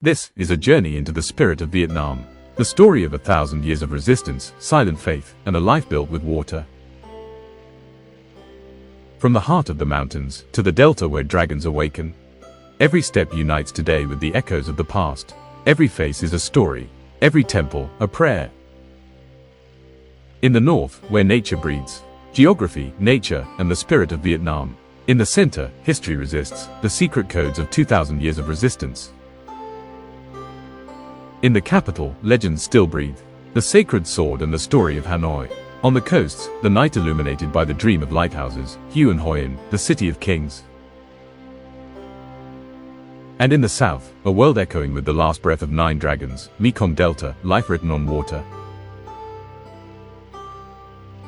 This is a journey into the spirit of Vietnam, the story of 1,000 years of resistance, silent faith, and a life built with water. From the heart of the mountains to the delta where dragons awaken, every step unites today with the echoes of the past. Every face is a story, every temple a prayer. In the north, where nature breathes, geography, nature, and the spirit of Vietnam. In the center, history resists, the secret codes of 2,000 years of resistance. In the capital, legends still breathe, the sacred sword and the story of Hanoi. On the coasts, the night illuminated by the dream of lighthouses, Hue Hoi An, the city of kings. And in the south, a world echoing with the last breath of 9 dragons, Mekong Delta, life written on water.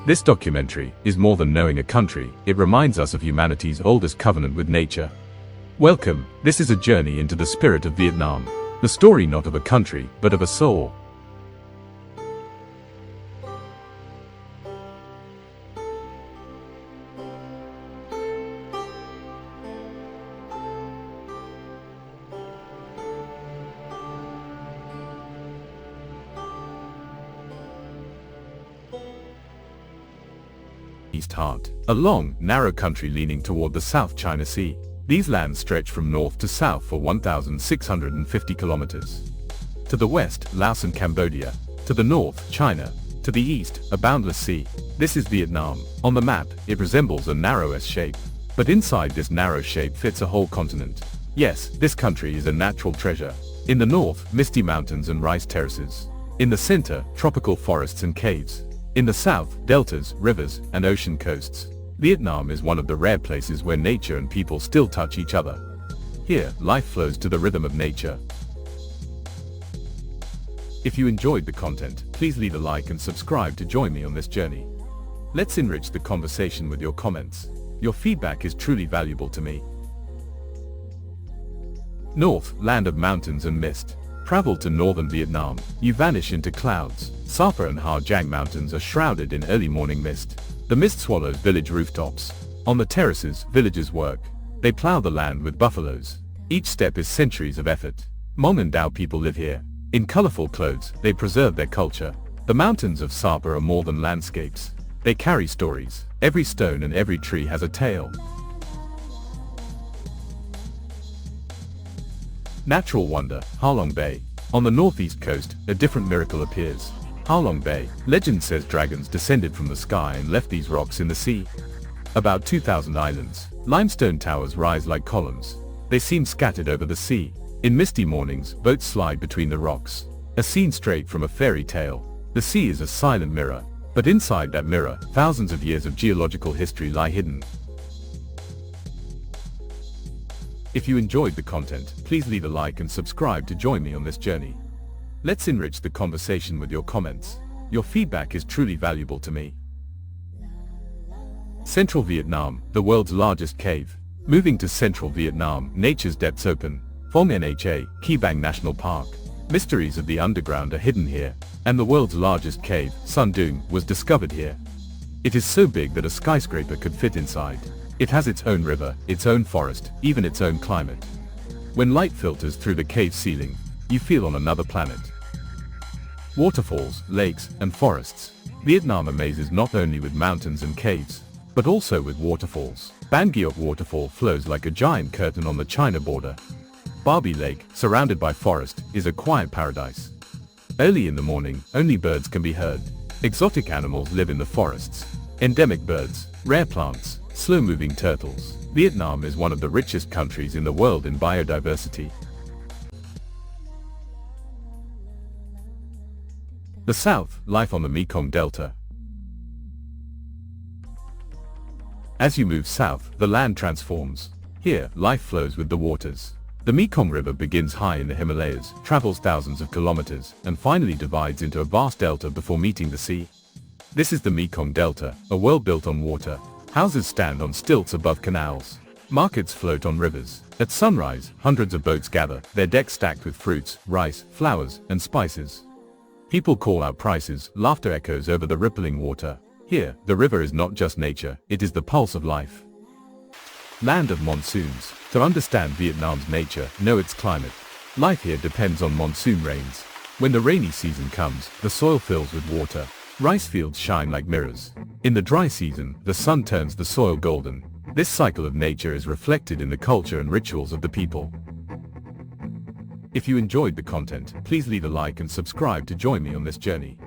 This documentary is more than knowing a country, it reminds us of humanity's oldest covenant with nature. Welcome, this is a journey into the spirit of Vietnam. The story not of a country, but of a soul. East Heart, a long, narrow country leaning toward the South China Sea. These lands stretch from north to south for 1,650 kilometers. To the west, Laos and Cambodia. To the north, China. To the east, a boundless sea. This is Vietnam. On the map, it resembles a narrow S shape. But inside this narrow shape fits a whole continent. Yes, this country is a natural treasure. In the north, misty mountains and rice terraces. In the center, tropical forests and caves. In the south, deltas, rivers, and ocean coasts. Vietnam is one of the rare places where nature and people still touch each other. Here, life flows to the rhythm of nature. If you enjoyed the content, please leave a like and subscribe to join me on this journey. Let's enrich the conversation with your comments. Your feedback is truly valuable to me. North, land of mountains and mist. Travel to northern Vietnam, you vanish into clouds. Sapa and Ha Giang mountains are shrouded in early morning mist. The mist swallows village rooftops. On the terraces, villagers work. They plow the land with buffaloes. Each step is centuries of effort. Hmong and Dao people live here. In colorful clothes, they preserve their culture. The mountains of Sapa are more than landscapes. They carry stories. Every stone and every tree has a tale. Natural wonder, Halong Bay. On the northeast coast, a different miracle appears. Halong Bay. Legend says dragons descended from the sky and left these rocks in the sea. About 2,000 islands. Limestone towers rise like columns. They seem scattered over the sea. In misty mornings, boats slide between the rocks. A scene straight from a fairy tale. The sea is a silent mirror. But inside that mirror, thousands of years of geological history lie hidden. If you enjoyed the content, please leave a like and subscribe to join me on this journey. Let's enrich the conversation with your comments. Your feedback is truly valuable to me. Central Vietnam, the world's largest cave. Moving to central Vietnam, nature's depths open. Phong Nha, Ki Bang National Park. Mysteries of the underground are hidden here. And the world's largest cave, Sun Doong, was discovered here. It is so big that a skyscraper could fit inside. It has its own river, its own forest, even its own climate. When light filters through the cave ceiling, you feel on another planet. Waterfalls, lakes, and forests. Vietnam amazes not only with mountains and caves, but also with waterfalls. Ban Giok waterfall flows like a giant curtain on the China border. Barbie Lake, surrounded by forest, is a quiet paradise. Early in the morning, only birds can be heard. Exotic animals live in the forests. Endemic birds, rare plants, slow-moving turtles. Vietnam is one of the richest countries in the world in biodiversity. The south, life on the Mekong Delta. As you move south, the land transforms. Here, life flows with the waters. The Mekong River begins high in the Himalayas, travels thousands of kilometers, and finally divides into a vast delta before meeting the sea. This is the Mekong Delta, a world built on water. Houses stand on stilts above canals. Markets float on rivers. At sunrise, hundreds of boats gather, their decks stacked with fruits, rice, flowers, and spices. People call out prices, laughter echoes over the rippling water. Here, the river is not just nature, it is the pulse of life. Land of monsoons. To understand Vietnam's nature, know its climate. Life here depends on monsoon rains. When the rainy season comes, the soil fills with water. Rice fields shine like mirrors. In the dry season, the sun turns the soil golden. This cycle of nature is reflected in the culture and rituals of the people. If you enjoyed the content, please leave a like and subscribe to join me on this journey.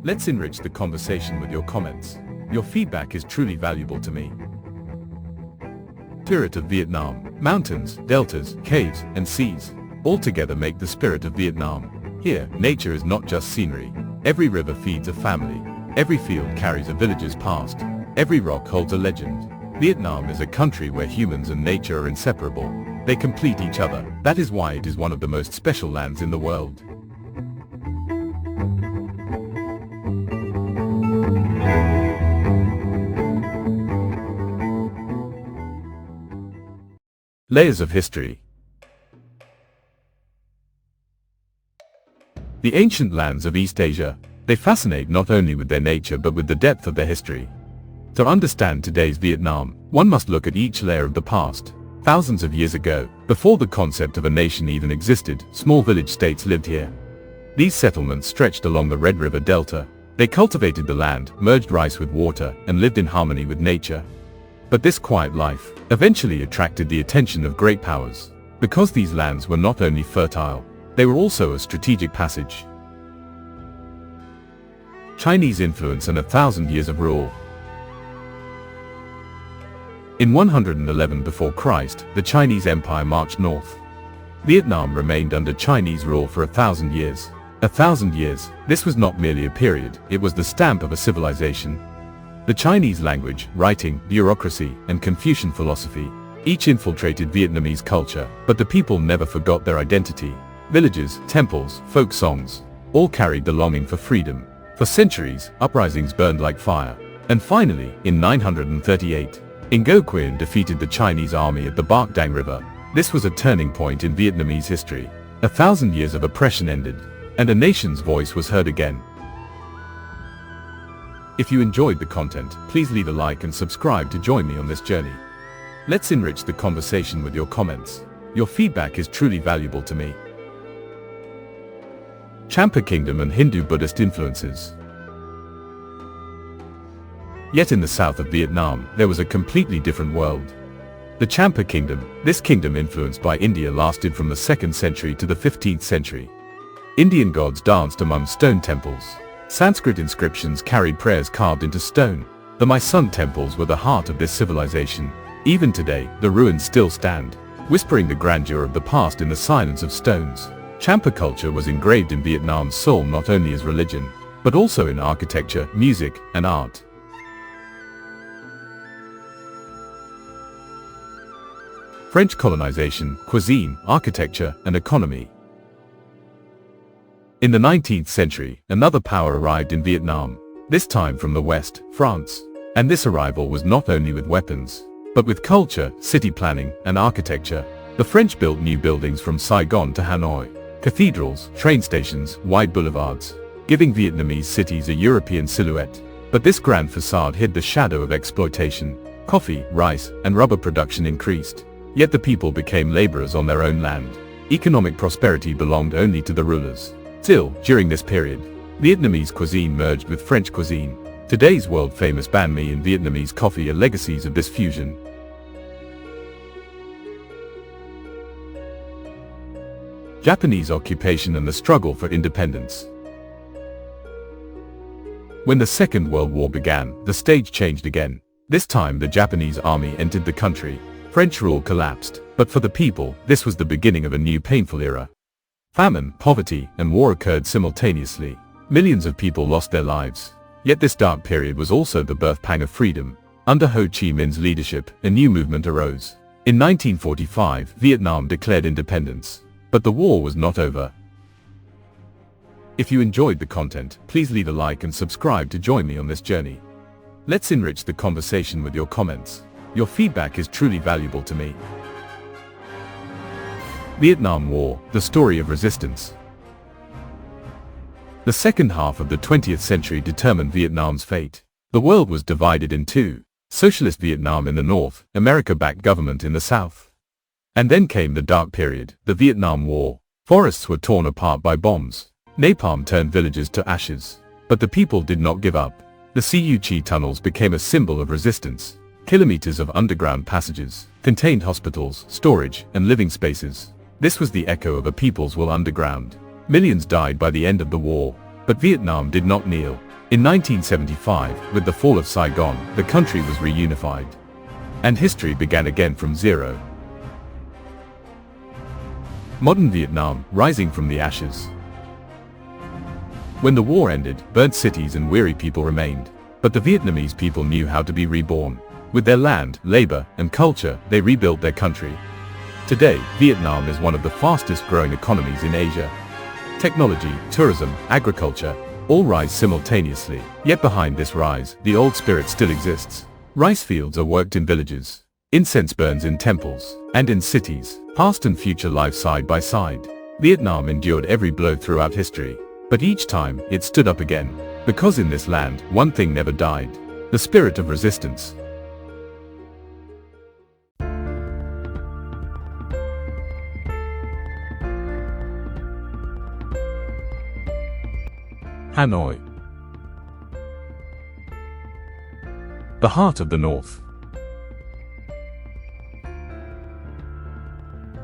Let's enrich the conversation with your comments. Your feedback is truly valuable to me. Spirit of Vietnam. Mountains, deltas, caves, and seas all together make the spirit of Vietnam. Here, nature is not just scenery. Every river feeds a family. Every field carries a village's past. Every rock holds a legend. Vietnam is a country where humans and nature are inseparable. They complete each other. That is why it is one of the most special lands in the world. Layers of history. The ancient lands of East Asia, they fascinate not only with their nature but with the depth of their history. To understand today's Vietnam, one must look at each layer of the past. Thousands of years ago, before the concept of a nation even existed, small village states lived here. These settlements stretched along the Red River Delta. They cultivated the land, merged rice with water, and lived in harmony with nature. But this quiet life eventually attracted the attention of great powers. Because these lands were not only fertile, they were also a strategic passage. Chinese influence and 1,000 years of rule. In 111 before Christ, the Chinese Empire marched north. Vietnam remained under Chinese rule for 1,000 years. 1,000 years, this was not merely a period, it was the stamp of a civilization. The Chinese language, writing, bureaucracy, and Confucian philosophy, each infiltrated Vietnamese culture, but the people never forgot their identity. Villages, temples, folk songs, all carried the longing for freedom. For centuries, uprisings burned like fire. And finally, in 938, Ngo Quyen defeated the Chinese army at the Bac Dang River. This was a turning point in Vietnamese history. 1,000 years of oppression ended, and a nation's voice was heard again. If you enjoyed the content, please leave a like and subscribe to join me on this journey. Let's enrich the conversation with your comments. Your feedback is truly valuable to me. Champa Kingdom and Hindu-Buddhist influences. Yet in the south of Vietnam, there was a completely different world. The Champa Kingdom, this kingdom influenced by India, lasted from the 2nd century to the 15th century. Indian gods danced among stone temples. Sanskrit inscriptions carried prayers carved into stone. The My Sun temples were the heart of this civilization. Even today, the ruins still stand, whispering the grandeur of the past in the silence of stones. Champa culture was engraved in Vietnam's soul not only as religion, but also in architecture, music, and art. French colonization, cuisine, architecture, and economy. In the 19th century, another power arrived in Vietnam, this time from the west, France. And this arrival was not only with weapons, but with culture, city planning, and architecture. The French built new buildings from Saigon to Hanoi. Cathedrals, train stations, wide boulevards, giving Vietnamese cities a European silhouette. But this grand facade hid the shadow of exploitation. Coffee, rice, and rubber production increased. Yet the people became laborers on their own land. Economic prosperity belonged only to the rulers. Still, during this period, Vietnamese cuisine merged with French cuisine. Today's world-famous banh mi and Vietnamese coffee are legacies of this fusion. Japanese occupation and the struggle for independence. When the Second World War began, the stage changed again. This time the Japanese army entered the country. French rule collapsed, but for the people, this was the beginning of a new painful era. Famine, poverty, and war occurred simultaneously. Millions of people lost their lives. Yet this dark period was also the birth pang of freedom. Under Ho Chi Minh's leadership, a new movement arose. In 1945, Vietnam declared independence. But the war was not over. If you enjoyed the content, please leave a like and subscribe to join me on this journey. Let's enrich the conversation with your comments. Your feedback is truly valuable to me. Vietnam War, the story of resistance. The second half of the 20th century determined Vietnam's fate. The world was divided in two. Socialist Vietnam in the north, America-backed government in the south. And then came the dark period, the Vietnam War. Forests were torn apart by bombs. Napalm turned villages to ashes. But the people did not give up. The Cuchi tunnels became a symbol of resistance. Kilometers of underground passages contained hospitals, storage, and living spaces. This was the echo of a people's will underground. Millions died by the end of the war. But Vietnam did not kneel. In 1975, with the fall of Saigon, the country was reunified. And history began again from zero. Modern Vietnam, rising from the ashes. When the war ended, burnt cities and weary people remained. But the Vietnamese people knew how to be reborn. With their land, labor, and culture, they rebuilt their country. Today, Vietnam is one of the fastest growing economies in Asia. Technology, tourism, agriculture, all rise simultaneously. Yet behind this rise, the old spirit still exists. Rice fields are worked in villages. Incense burns in temples. And in cities, past and future live side by side. Vietnam endured every blow throughout history. But each time, it stood up again. Because in this land, one thing never died. The spirit of resistance. Hanoi. The heart of the North.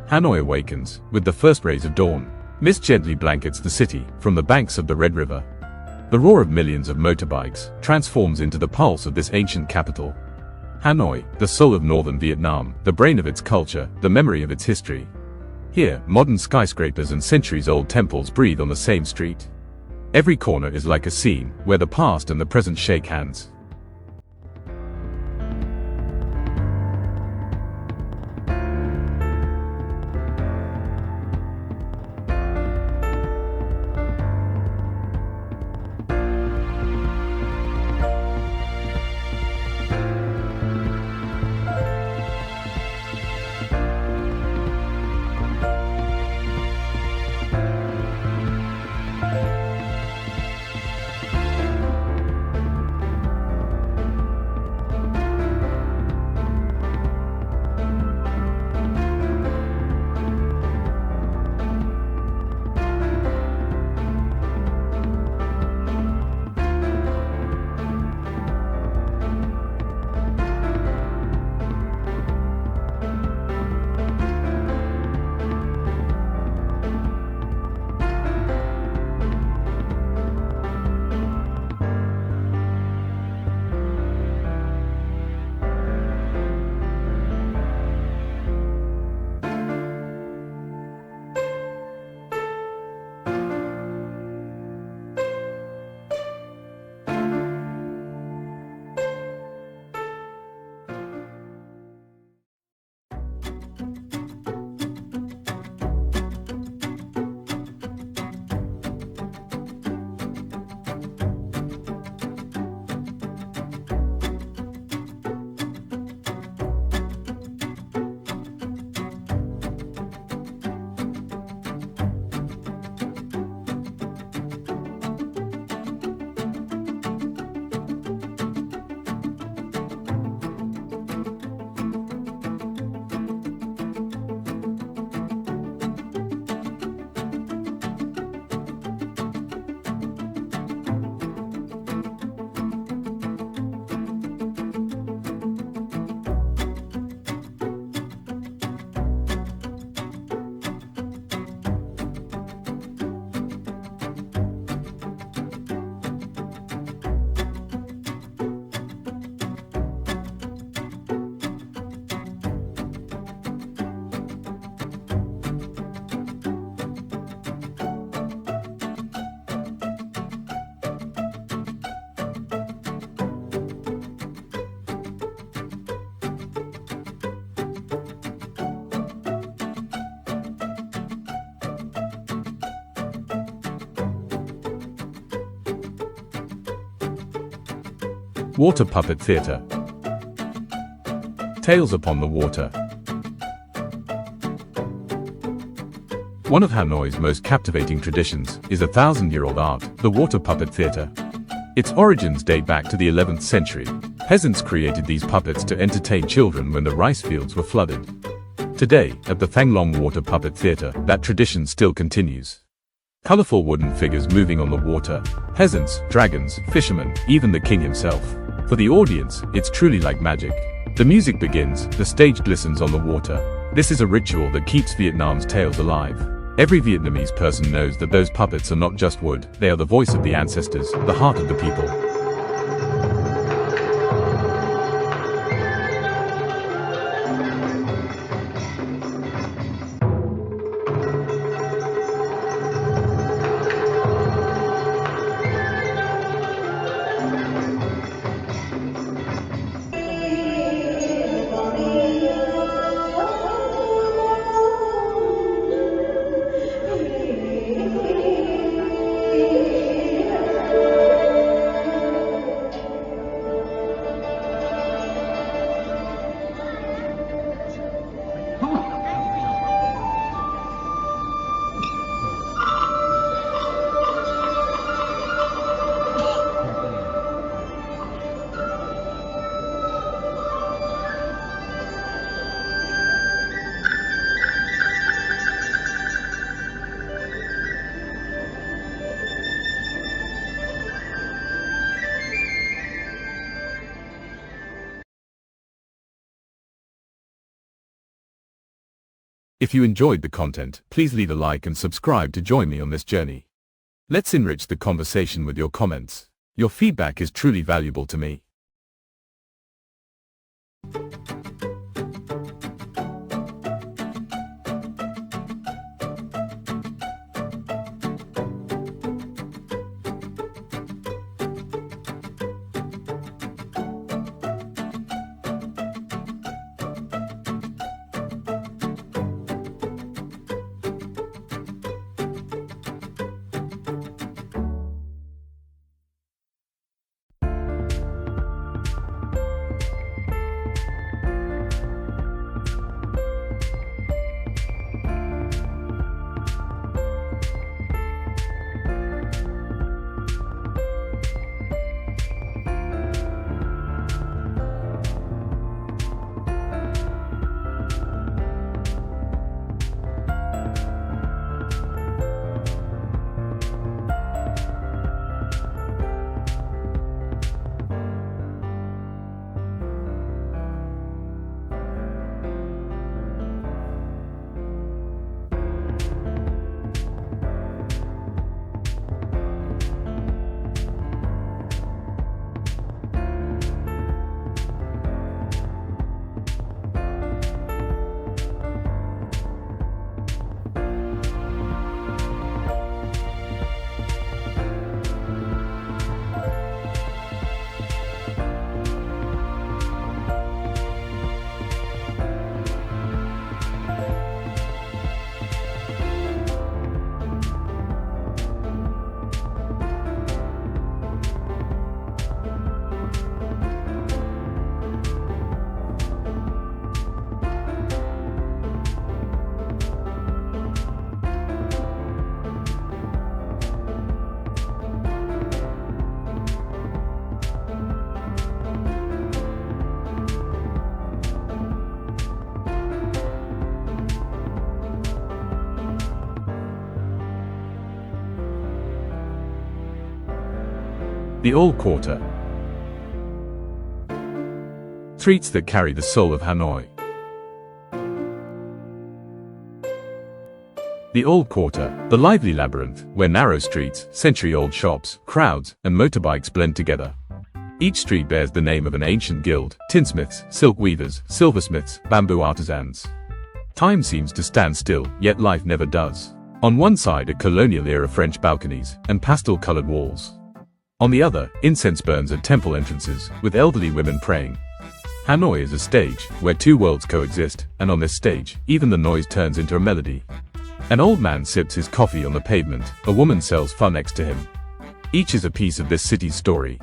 Hanoi awakens with the first rays of dawn. Mist gently blankets the city from the banks of the Red River. The roar of millions of motorbikes transforms into the pulse of this ancient capital. Hanoi, the soul of northern Vietnam, the brain of its culture, the memory of its history. Here, modern skyscrapers and centuries-old temples breathe on the same street. Every corner is like a scene where the past and the present shake hands. Water Puppet Theatre. Tales Upon the Water. One of Hanoi's most captivating traditions is a 1,000-year-old art, the water puppet theatre. Its origins date back to the 11th century. Peasants created these puppets to entertain children when the rice fields were flooded. Today, at the Thang Long Water Puppet Theatre, that tradition still continues. Colorful wooden figures moving on the water, peasants, dragons, fishermen, even the king himself. For the audience, it's truly like magic. The music begins, the stage glistens on the water. This is a ritual that keeps Vietnam's tales alive. Every Vietnamese person knows that those puppets are not just wood, they are the voice of the ancestors, the heart of the people. If you enjoyed the content, please leave a like and subscribe to join me on this journey. Let's enrich the conversation with your comments. Your feedback is truly valuable to me. The Old Quarter. Streets that carry the soul of Hanoi. The Old Quarter, the lively labyrinth, where narrow streets, century-old shops, crowds, and motorbikes blend together. Each street bears the name of an ancient guild: tinsmiths, silk weavers, silversmiths, bamboo artisans. Time seems to stand still, yet life never does. On one side are colonial-era French balconies and pastel-colored walls. On the other, incense burns at temple entrances, with elderly women praying. Hanoi is a stage where two worlds coexist, and on this stage, even the noise turns into a melody. An old man sips his coffee on the pavement, a woman sells pho next to him. Each is a piece of this city's story.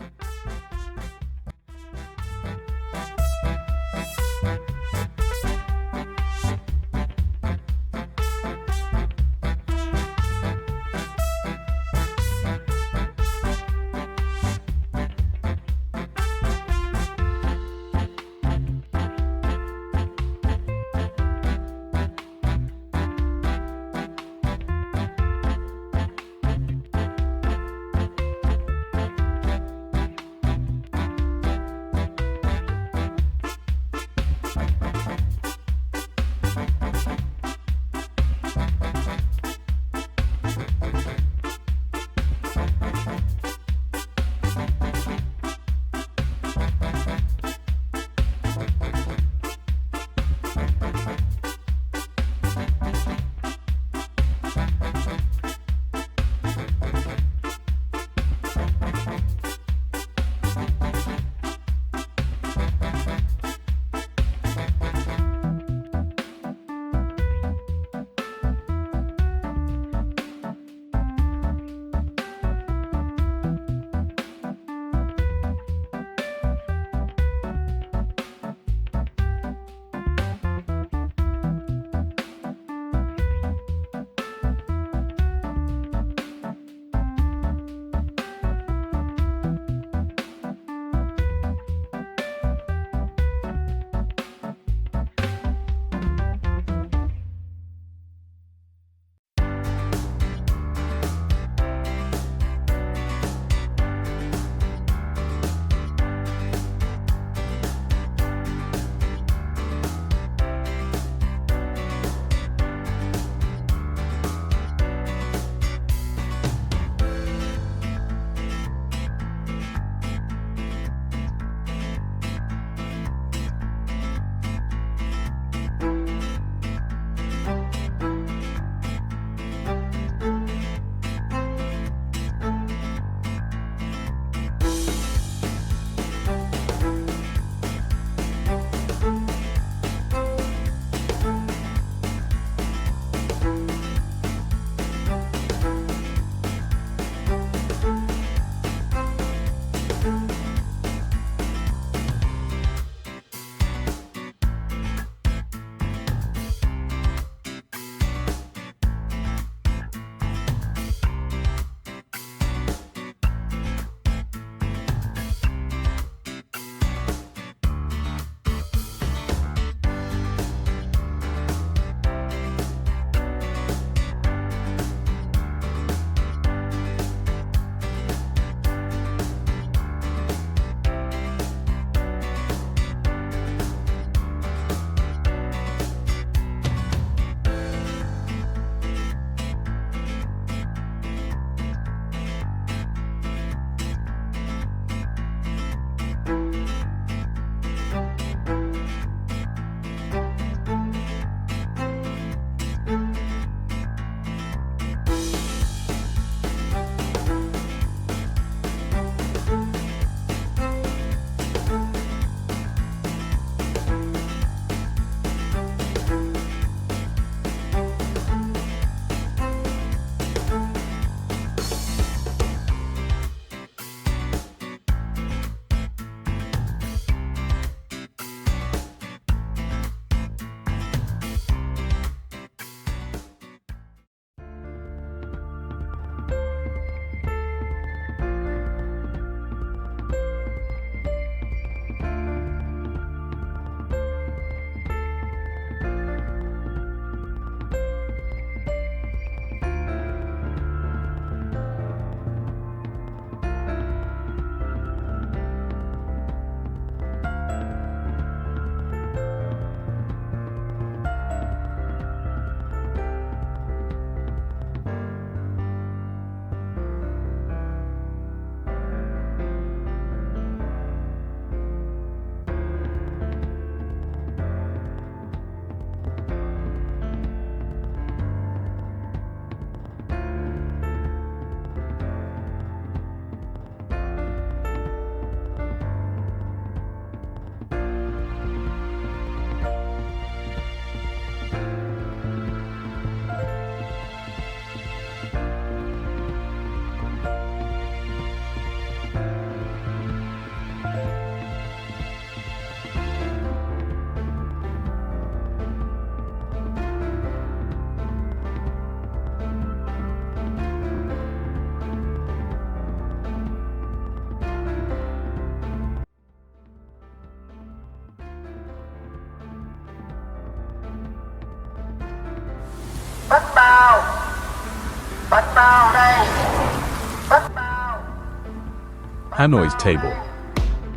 Hanoi's table.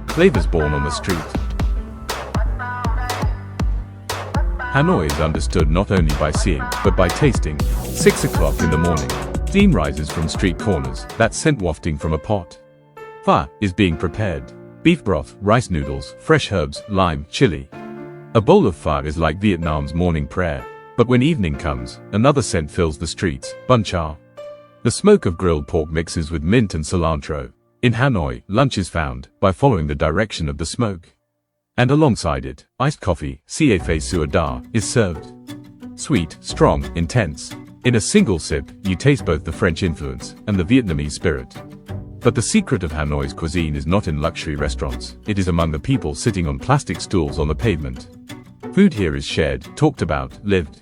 Flavors born on the street. Hanoi is understood not only by seeing, but by tasting. 6 o'clock in the morning. Steam rises from street corners, that scent wafting from a pot. Pho is being prepared. Beef broth, rice noodles, fresh herbs, lime, chili. A bowl of pho is like Vietnam's morning prayer. But when evening comes, another scent fills the streets, bun cha. The smoke of grilled pork mixes with mint and cilantro. In Hanoi, lunch is found by following the direction of the smoke. And alongside it, iced coffee, café sur da, is served. Sweet, strong, intense. In a single sip, you taste both the French influence and the Vietnamese spirit. But the secret of Hanoi's cuisine is not in luxury restaurants, it is among the people sitting on plastic stools on the pavement. Food here is shared, talked about, lived.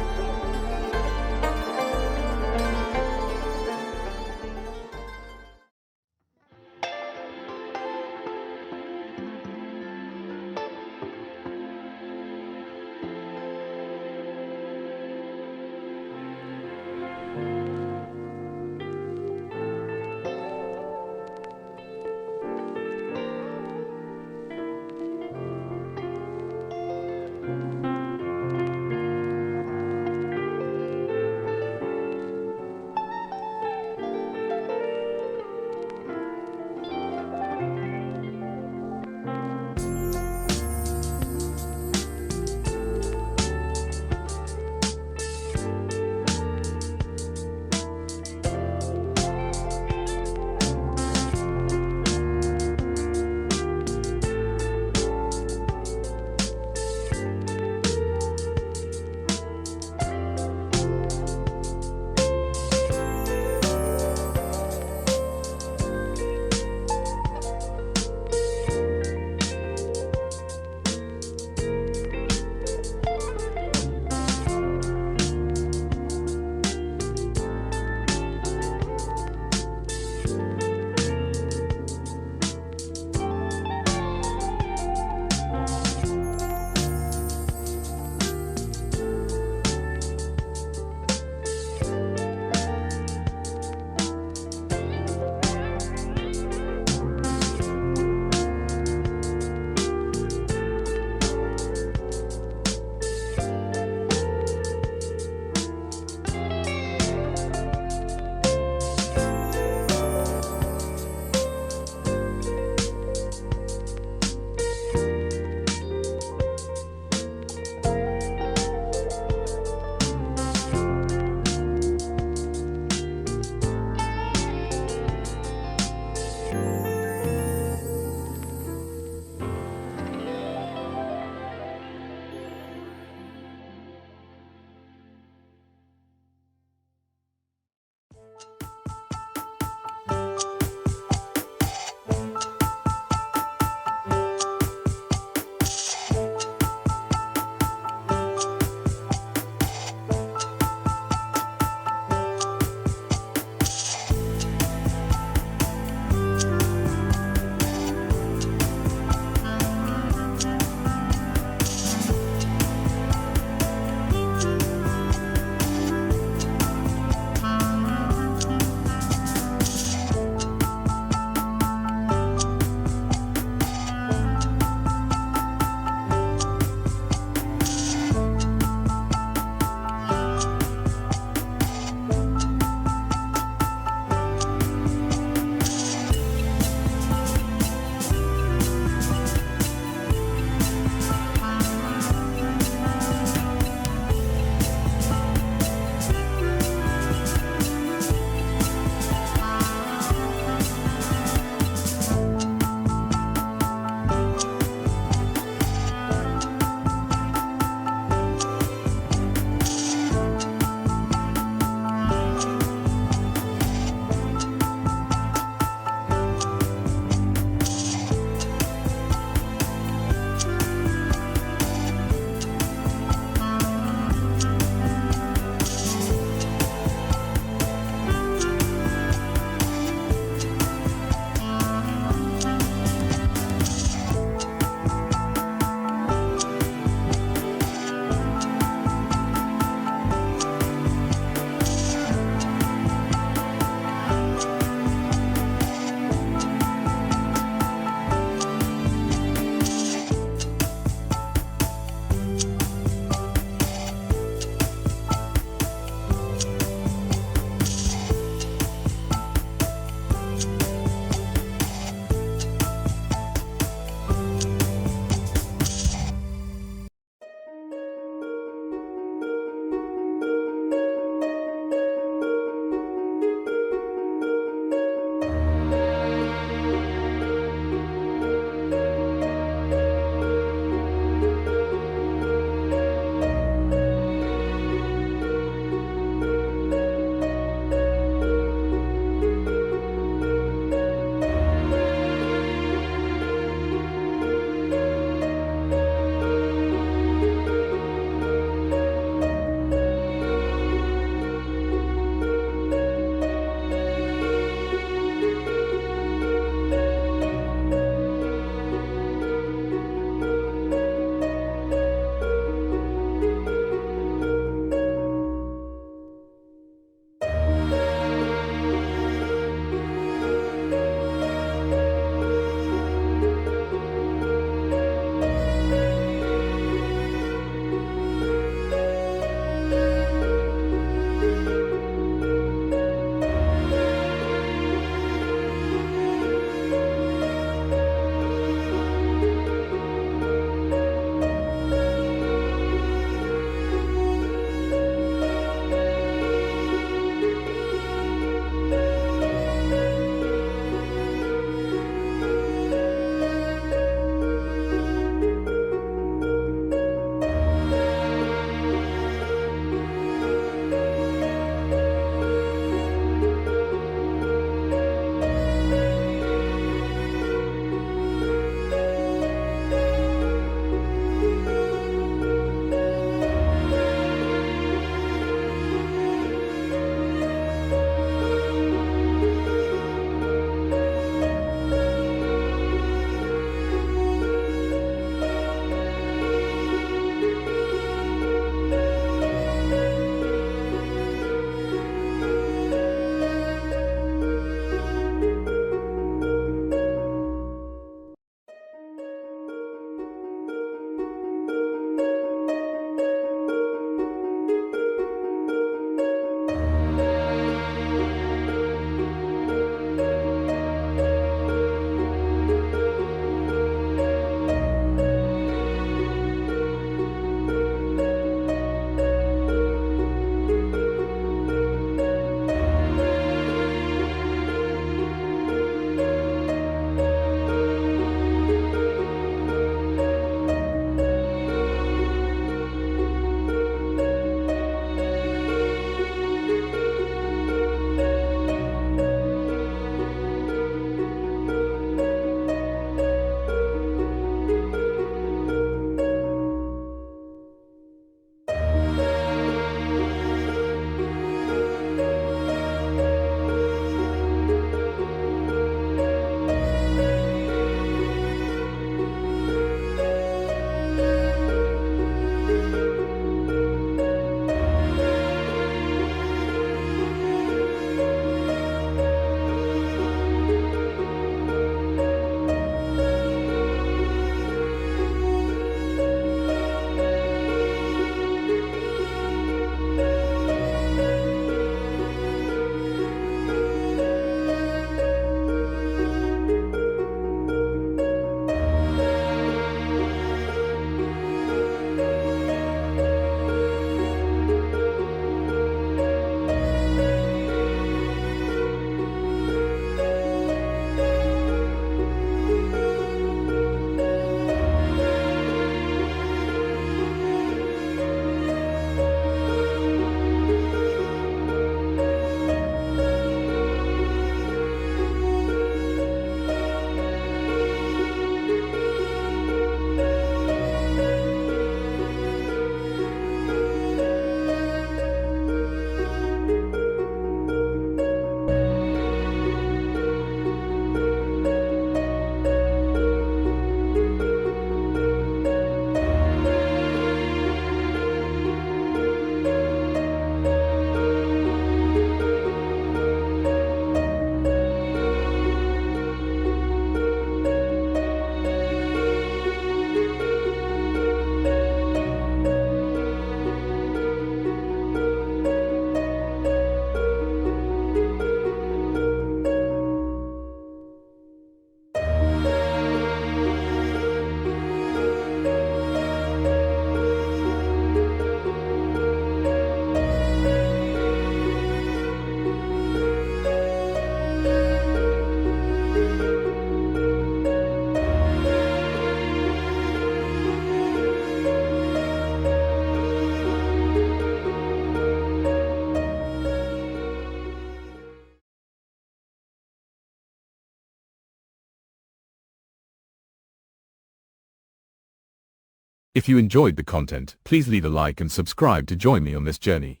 If you enjoyed the content, please leave a like and subscribe to join me on this journey.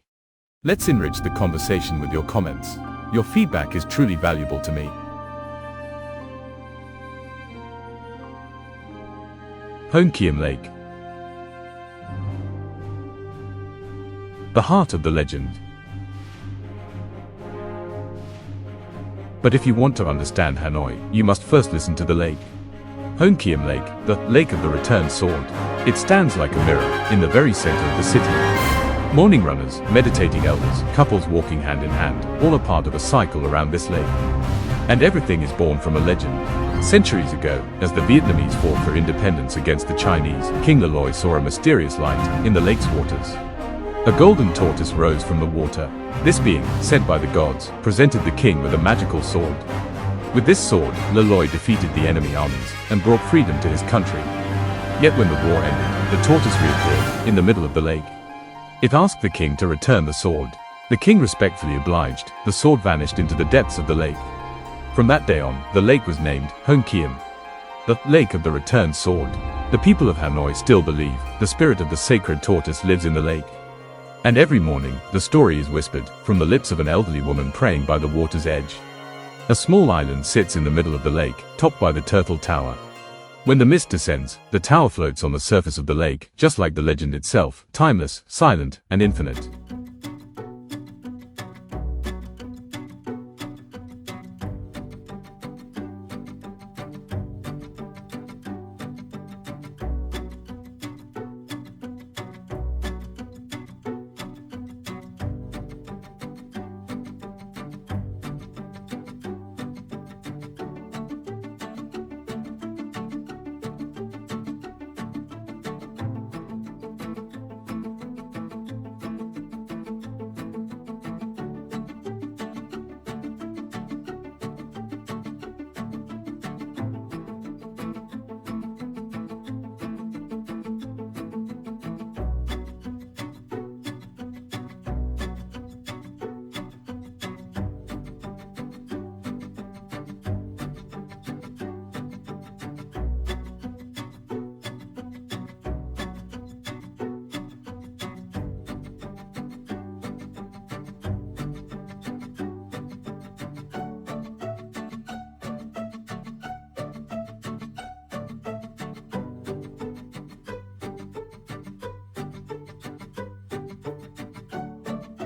Let's enrich the conversation with your comments. Your feedback is truly valuable to me. Hong Kiem Lake. The heart of the legend. But if you want to understand Hanoi, you must first listen to the lake. Hong Kiem Lake, the Lake of the Returned Sword. It stands like a mirror, in the very center of the city. Morning runners, meditating elders, couples walking hand in hand, all are part of a cycle around this lake. And everything is born from a legend. Centuries ago, as the Vietnamese fought for independence against the Chinese, King Loi saw a mysterious light in the lake's waters. A golden tortoise rose from the water. This being, sent by the gods, presented the king with a magical sword. With this sword, Loi defeated the enemy armies and brought freedom to his country. Yet when the war ended, the tortoise reappeared in the middle of the lake. It asked the king to return the sword. The king respectfully obliged. The sword vanished into the depths of the lake. From that day on, the lake was named Hong Kiem, the Lake of the Returned Sword. The people of Hanoi still believe the spirit of the sacred tortoise lives in the lake. And every morning, the story is whispered from the lips of an elderly woman praying by the water's edge. A small island sits in the middle of the lake, topped by the Turtle Tower. When the mist descends, the tower floats on the surface of the lake, just like the legend itself, timeless, silent, and infinite.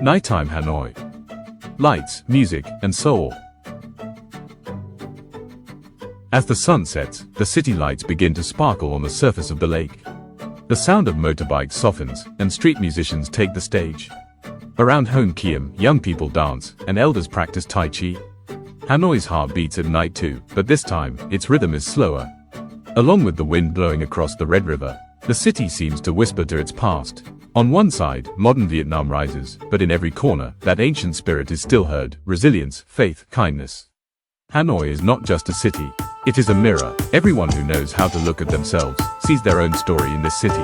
Nighttime Hanoi. Lights, music, and soul. As the sun sets, the city lights begin to sparkle on the surface of the lake. The sound of motorbikes softens, and street musicians take the stage. Around Hong Kiem, young people dance, and elders practice Tai Chi. Hanoi's heart beats at night too, but this time, its rhythm is slower. Along with the wind blowing across the Red River, the city seems to whisper to its past. On one side, modern Vietnam rises, but in every corner, that ancient spirit is still heard: resilience, faith, kindness. Hanoi is not just a city. It is a mirror. Everyone who knows how to look at themselves sees their own story in this city.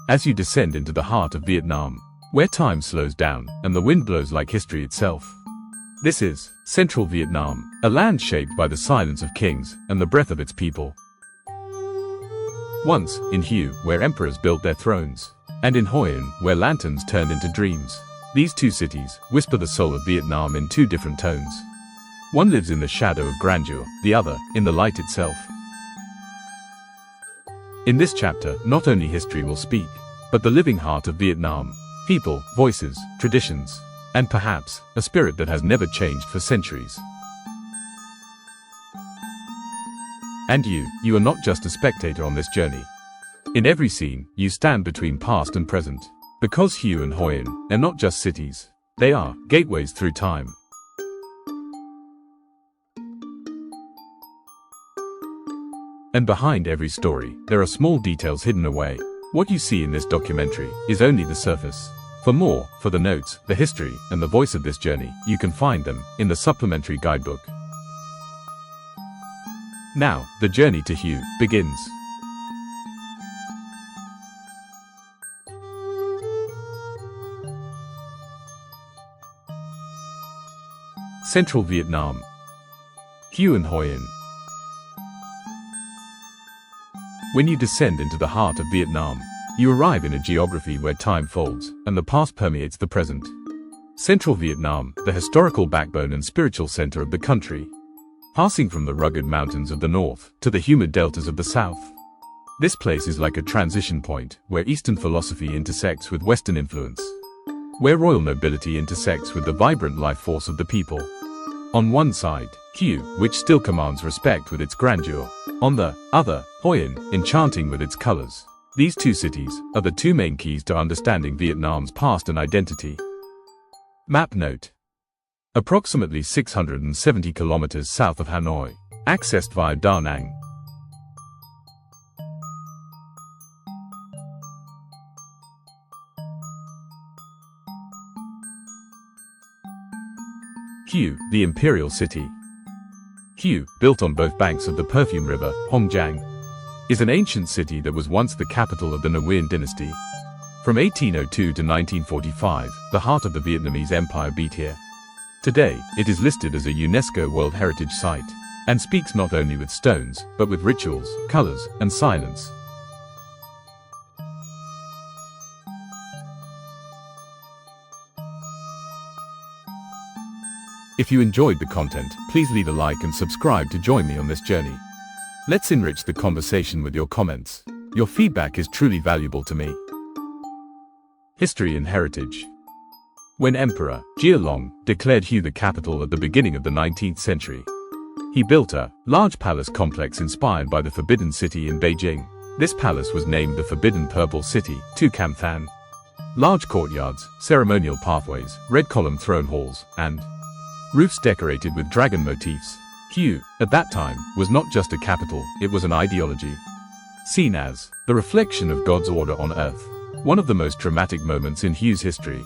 as you descend into the heart of Vietnam, where time slows down and the wind blows like history itself. This is Central Vietnam, a land shaped by the silence of kings and the breath of its people. Once, in Hue, where emperors built their thrones, and in Hoi An, where lanterns turned into dreams, these two cities whisper the soul of Vietnam in two different tones. One lives in the shadow of grandeur, the other, in the light itself. In this chapter, not only history will speak, but the living heart of Vietnam. People, voices, traditions, and perhaps, a spirit that has never changed for centuries. And you are not just a spectator on this journey. In every scene, you stand between past and present. Because Hue and Hoi An are not just cities, they are gateways through time. And behind every story, there are small details hidden away. What you see in this documentary is only the surface. For more, for the notes, the history, and the voice of this journey, you can find them in the supplementary guidebook. Now, the journey to Hue begins. Central Vietnam, Hue and Hoi An. When you descend into the heart of Vietnam, you arrive in a geography where time folds and the past permeates the present. Central Vietnam, the historical backbone and spiritual center of the country, passing from the rugged mountains of the north to the humid deltas of the south. This place is like a transition point where Eastern philosophy intersects with Western influence, where royal nobility intersects with the vibrant life force of the people. On one side, Hue, which still commands respect with its grandeur. On the other, Hoi An, enchanting with its colors. These two cities are the two main keys to understanding Vietnam's past and identity. Map note. Approximately 670 kilometers south of Hanoi, accessed via Da Nang. Hue, the imperial city. Hue, built on both banks of the Perfume River, Hong Giang, is an ancient city that was once the capital of the Nguyen dynasty. From 1802 to 1945, the heart of the Vietnamese Empire beat here. Today, it is listed as a UNESCO World Heritage Site, and speaks not only with stones, but with rituals, colors, and silence. If you enjoyed the content, please leave a like and subscribe to join me on this journey. Let's enrich the conversation with your comments. Your feedback is truly valuable to me. History and heritage. When Emperor Jia Long declared Hue the capital at the beginning of the 19th century, he built a large palace complex inspired by the Forbidden City in Beijing. This palace was named the Forbidden Purple City, Tu Cam Than. Large courtyards, ceremonial pathways, red column throne halls, and roofs decorated with dragon motifs. Hue, at that time, was not just a capital, it was an ideology. Seen as the reflection of God's order on earth. One of the most dramatic moments in Hue's history.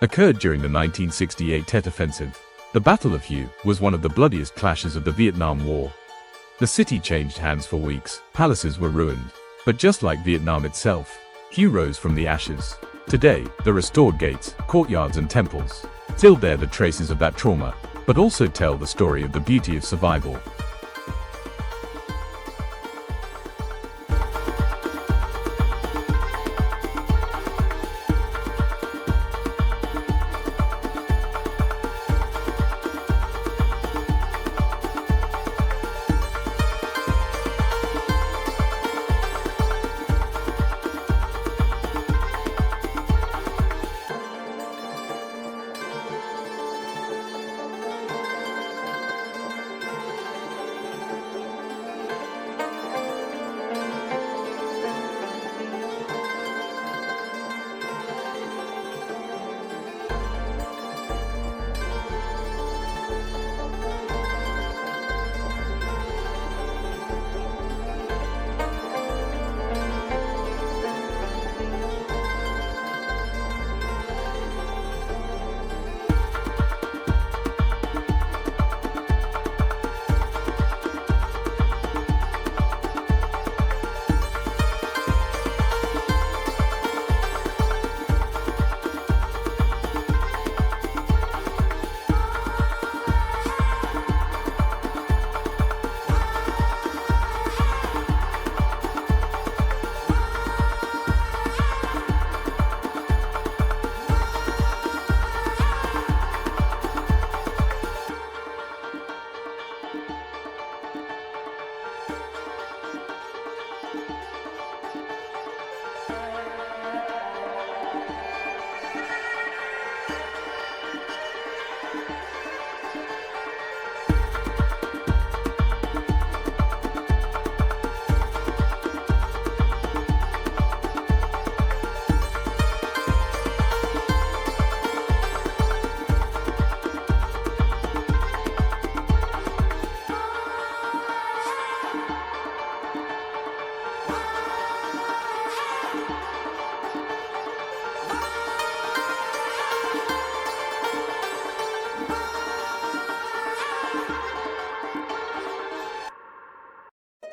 occurred during the 1968 Tet Offensive. The Battle of Hue was one of the bloodiest clashes of the Vietnam War. The city changed hands for weeks, palaces were ruined. But just like Vietnam itself, Hue rose from the ashes. Today, the restored gates, courtyards and temples still bear the traces of that trauma, but also tell the story of the beauty of survival.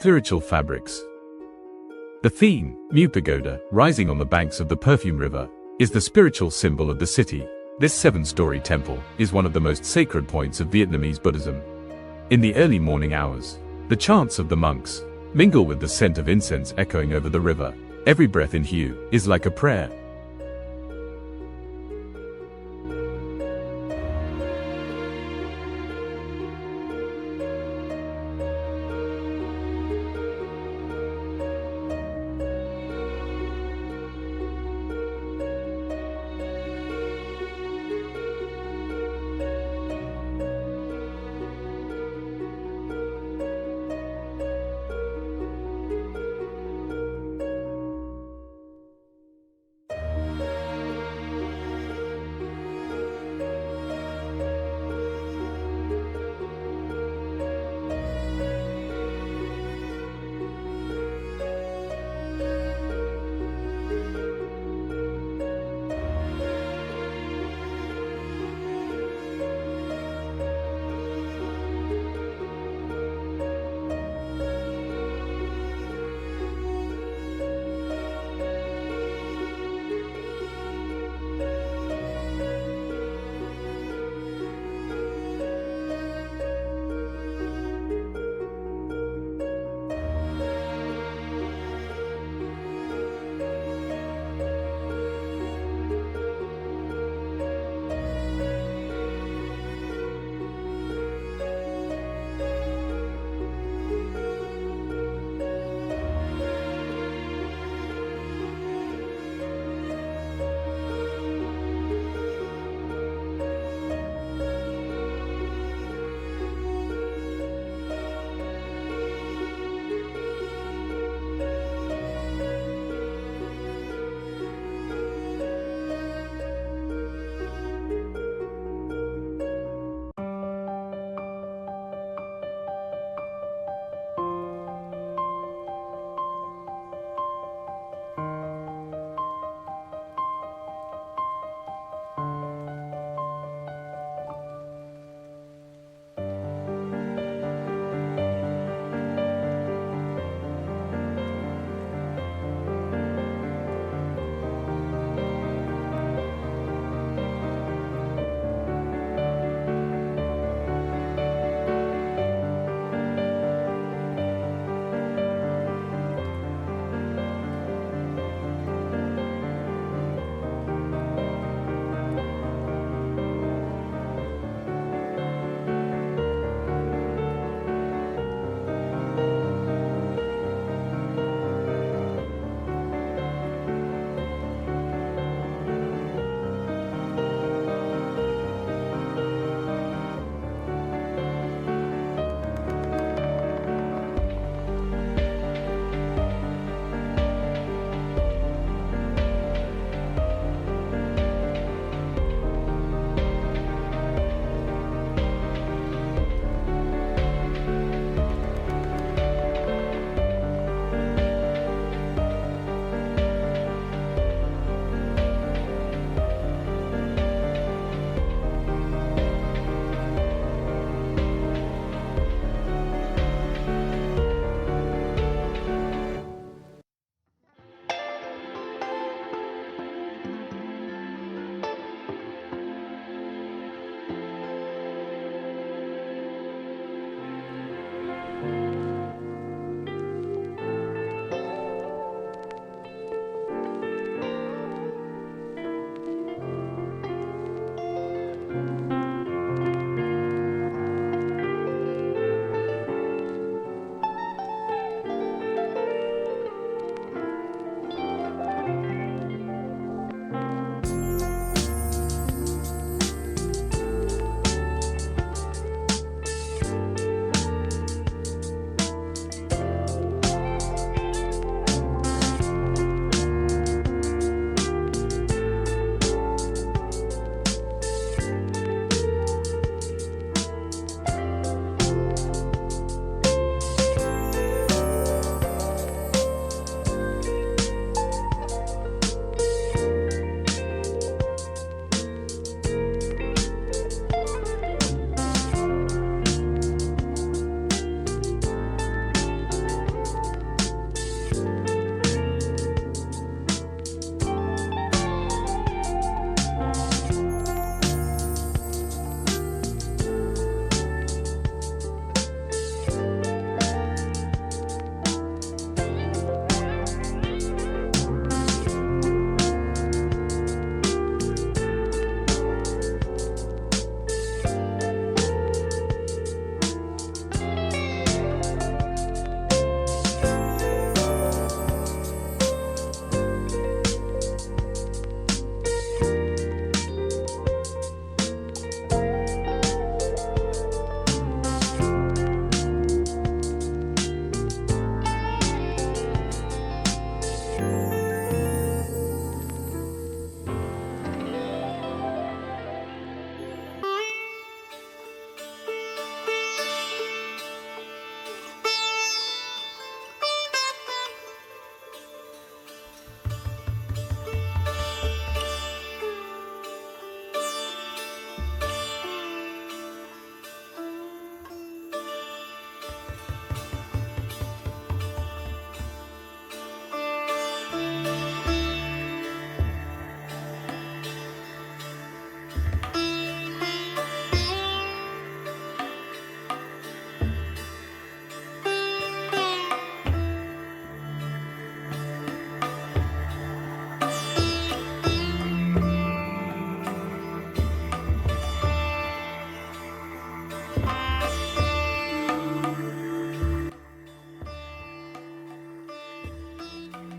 Spiritual fabrics. The theme, Mu Pagoda, rising on the banks of the Perfume River, is the spiritual symbol of the city. This 7-story temple is one of the most sacred points of Vietnamese Buddhism. In the early morning hours, the chants of the monks mingle with the scent of incense echoing over the river. Every breath in Hue is like a prayer.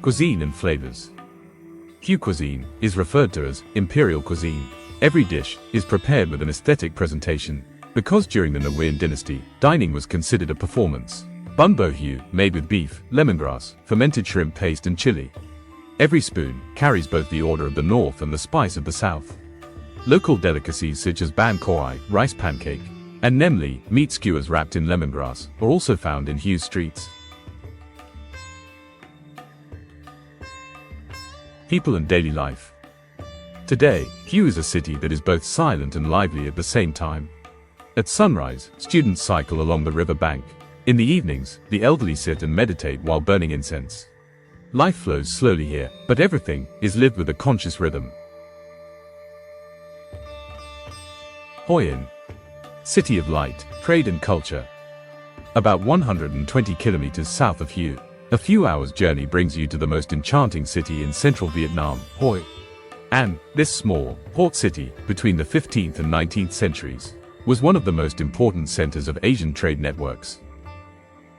Cuisine and flavors. Hue cuisine is referred to as imperial cuisine. Every dish is prepared with an aesthetic presentation, because during the Nguyen dynasty, dining was considered a performance. Bun bo hue, made with beef, lemongrass, fermented shrimp paste and chili. Every spoon carries both the order of the north and the spice of the south. Local delicacies such as ban khoi, rice pancake, and nemli, meat skewers wrapped in lemongrass, are also found in Hue's streets. People and daily life. Today, Hue is a city that is both silent and lively at the same time. At sunrise, students cycle along the river bank. In the evenings, the elderly sit and meditate while burning incense. Life flows slowly here, but everything is lived with a conscious rhythm. Hoi An, City of Light, Trade and Culture. About 120 kilometers south of Hue, a few hours' journey brings you to the most enchanting city in central Vietnam, Hoi An. This small port city, between the 15th and 19th centuries, was one of the most important centers of Asian trade networks.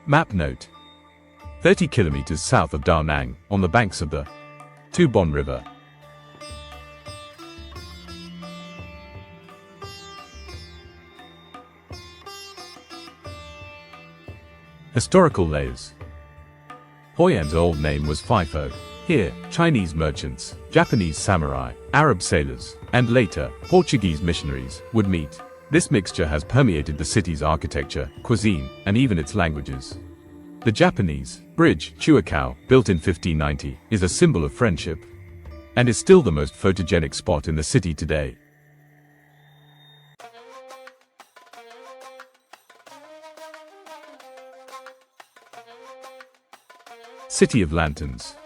Map note: 30 kilometers south of Da Nang, on the banks of the Tu Bon River. Historical layers. Hoi An's old name was Phi Pho. Here, Chinese merchants, Japanese samurai, Arab sailors, and later, Portuguese missionaries, would meet. This mixture has permeated the city's architecture, cuisine, and even its languages. The Japanese bridge, Chuakao, built in 1590, is a symbol of friendship, and is still the most photogenic spot in the city today. City of Lanterns.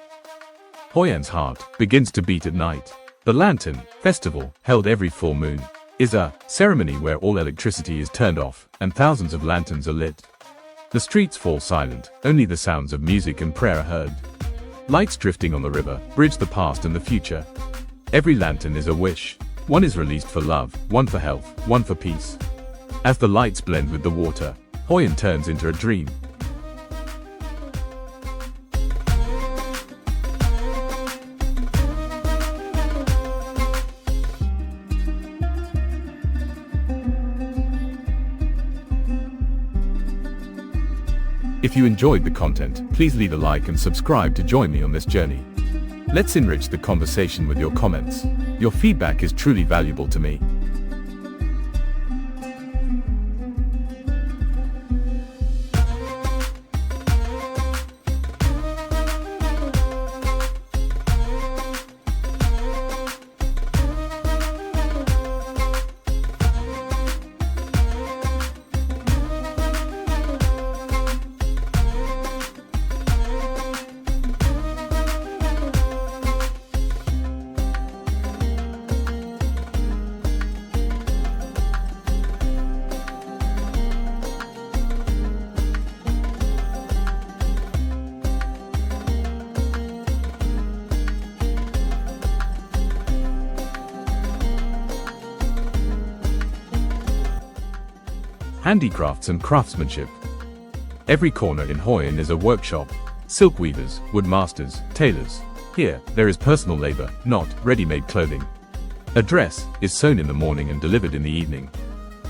Hoi An's heart begins to beat at night. The Lantern Festival, held every full moon, is a ceremony where all electricity is turned off and thousands of lanterns are lit. The streets fall silent, only the sounds of music and prayer are heard. Lights drifting on the river bridge the past and the future. Every lantern is a wish. One is released for love, one for health, one for peace. As the lights blend with the water, Hoi An turns into a dream. If you enjoyed the content, please leave a like and subscribe to join me on this journey. Let's enrich the conversation with your comments. Your feedback is truly valuable to me. Handicrafts and craftsmanship. Every corner in Hoi An is a workshop. Silk weavers, wood masters, tailors. Here, there is personal labor, not ready-made clothing. A dress is sewn in the morning and delivered in the evening.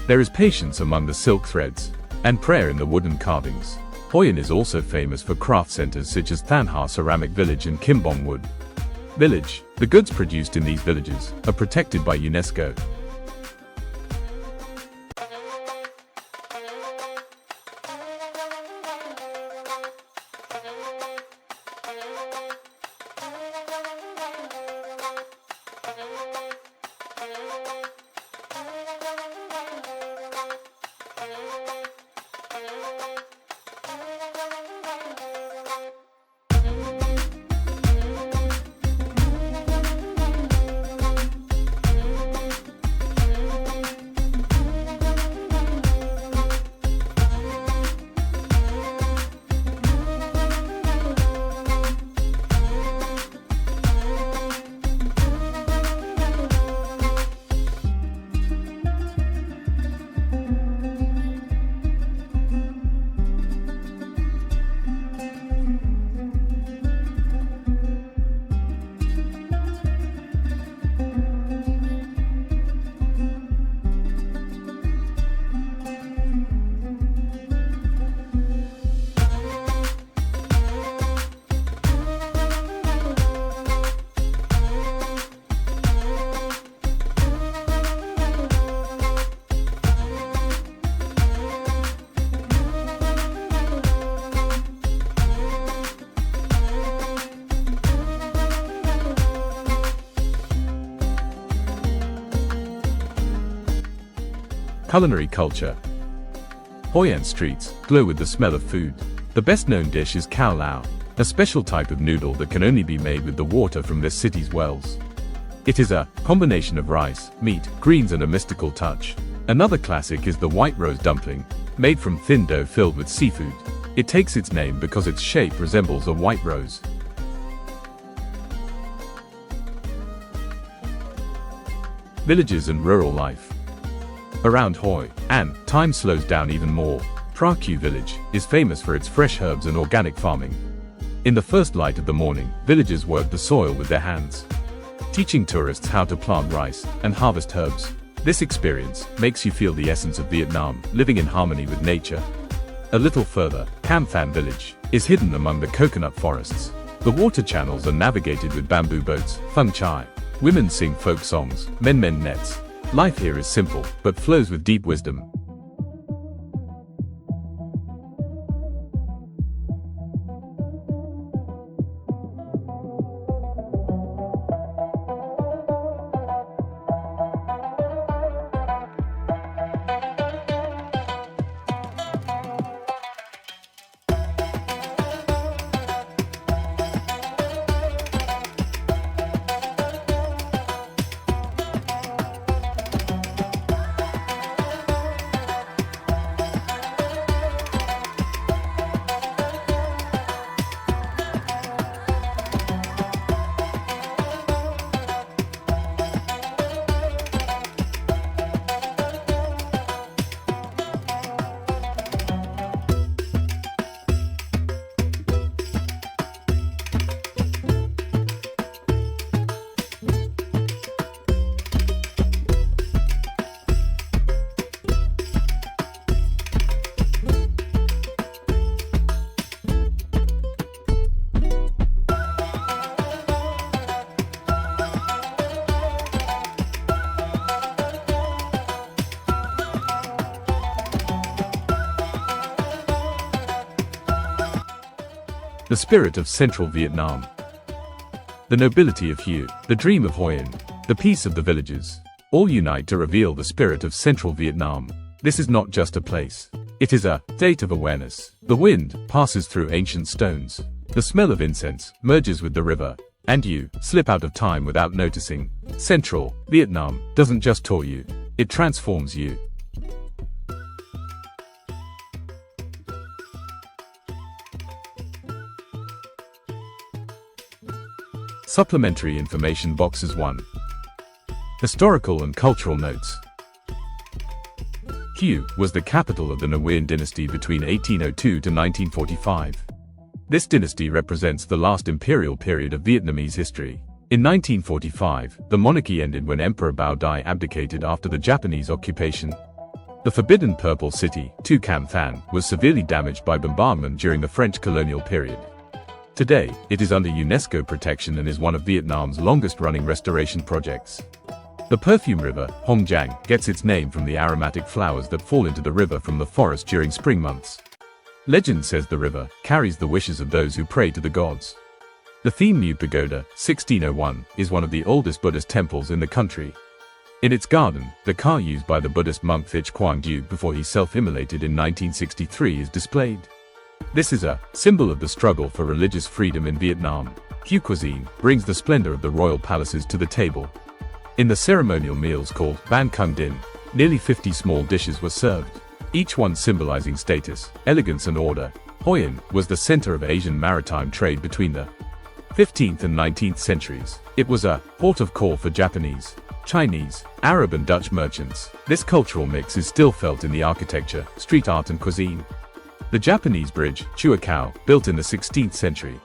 There is patience among the silk threads, and prayer in the wooden carvings. Hoi An is also famous for craft centers such as Than Ha Ceramic Village and Kim Bong Wood Village. The goods produced in these villages are protected by UNESCO. Culinary culture. Hoi An streets glow with the smell of food. The best-known dish is khao lao, a special type of noodle that can only be made with the water from this city's wells. It is a combination of rice, meat, greens and a mystical touch. Another classic is the white rose dumpling, made from thin dough filled with seafood. It takes its name because its shape resembles a white rose. Villages and rural life. Around Hoi An, time slows down even more. Tra Kyu village is famous for its fresh herbs and organic farming. In the first light of the morning, villagers work the soil with their hands, teaching tourists how to plant rice and harvest herbs. This experience makes you feel the essence of Vietnam, living in harmony with nature. A little further, Cam Phan village is hidden among the coconut forests. The water channels are navigated with bamboo boats, Fung Chai. Women sing folk songs, men mend nets. Life here is simple, but flows with deep wisdom. The spirit of central Vietnam. The nobility of Hue, the dream of Hoi An, the peace of the villages, all unite to reveal the spirit of central Vietnam. This is not just a place. It is a state of awareness. The wind passes through ancient stones. The smell of incense merges with the river, and you slip out of time without noticing. Central Vietnam doesn't just tour you, it transforms you. Supplementary information boxes 1. Historical and cultural notes. Hue was the capital of the Nguyen dynasty between 1802 to 1945. This dynasty represents the last imperial period of Vietnamese history. In 1945, the monarchy ended when Emperor Bao Dai abdicated after the Japanese occupation. The Forbidden Purple City, Tu Cam Phan, was severely damaged by bombardment during the French colonial period. Today, it is under UNESCO protection and is one of Vietnam's longest-running restoration projects. The perfume river, Hong Giang, gets its name from the aromatic flowers that fall into the river from the forest during spring months. Legend says the river carries the wishes of those who pray to the gods. The Thiem Mu Pagoda, 1601, is one of the oldest Buddhist temples in the country. In its garden, the car used by the Buddhist monk Thich Quang Du before he self-immolated in 1963 is displayed. This is a symbol of the struggle for religious freedom in Vietnam. Hue cuisine brings the splendor of the royal palaces to the table. In the ceremonial meals called Ban Cung Din, nearly 50 small dishes were served, each one symbolizing status, elegance and order. Hoi An was the center of Asian maritime trade between the 15th and 19th centuries. It was a port of call for Japanese, Chinese, Arab and Dutch merchants. This cultural mix is still felt in the architecture, street art and cuisine. The Japanese bridge, Chua Cao, built in the 16th century,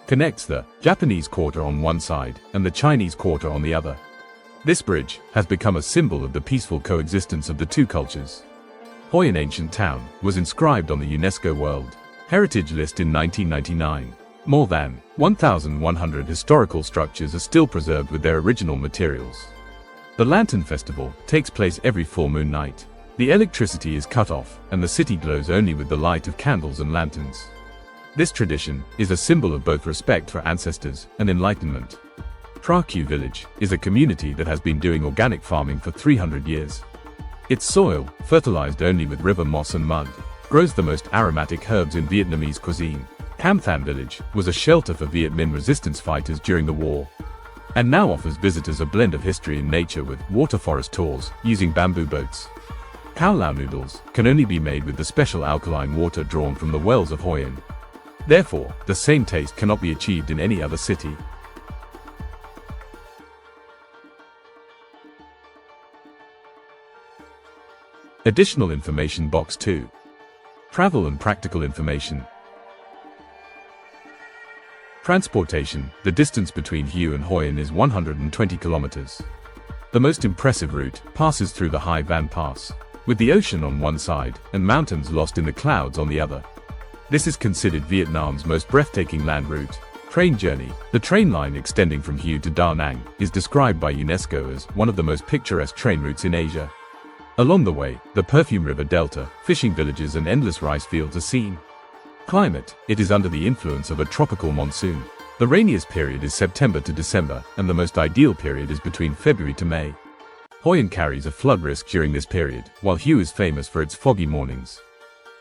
connects the Japanese quarter on one side and the Chinese quarter on the other. This bridge has become a symbol of the peaceful coexistence of the two cultures. Hoi An ancient town was inscribed on the UNESCO World Heritage List in 1999. More than 1,100 historical structures are still preserved with their original materials. The Lantern Festival takes place every full moon night. The electricity is cut off, and the city glows only with the light of candles and lanterns. This tradition is a symbol of both respect for ancestors and enlightenment. Tra Kyu village is a community that has been doing organic farming for 300 years. Its soil, fertilized only with river moss and mud, grows the most aromatic herbs in Vietnamese cuisine. Cam Than village was a shelter for Viet Minh resistance fighters during the war, and now offers visitors a blend of history and nature with water forest tours using bamboo boats. Khao Lao noodles can only be made with the special alkaline water drawn from the wells of Hoi An. Therefore, the same taste cannot be achieved in any other city. Additional information box 2. Travel and practical information. Transportation. The distance between Hue and Hoi An is 120 kilometers. The most impressive route passes through the Hai Van Pass, with the ocean on one side and mountains lost in the clouds on the other. This is considered Vietnam's most breathtaking land route. Train journey. The train line extending from Hue to Da Nang is described by UNESCO as one of the most picturesque train routes in Asia. Along the way, the Perfume River Delta, fishing villages and endless rice fields are seen. Climate. It is under the influence of a tropical monsoon. The rainiest period is September to December, and the most ideal period is between February to May. Hoi An carries a flood risk during this period, while Hue is famous for its foggy mornings.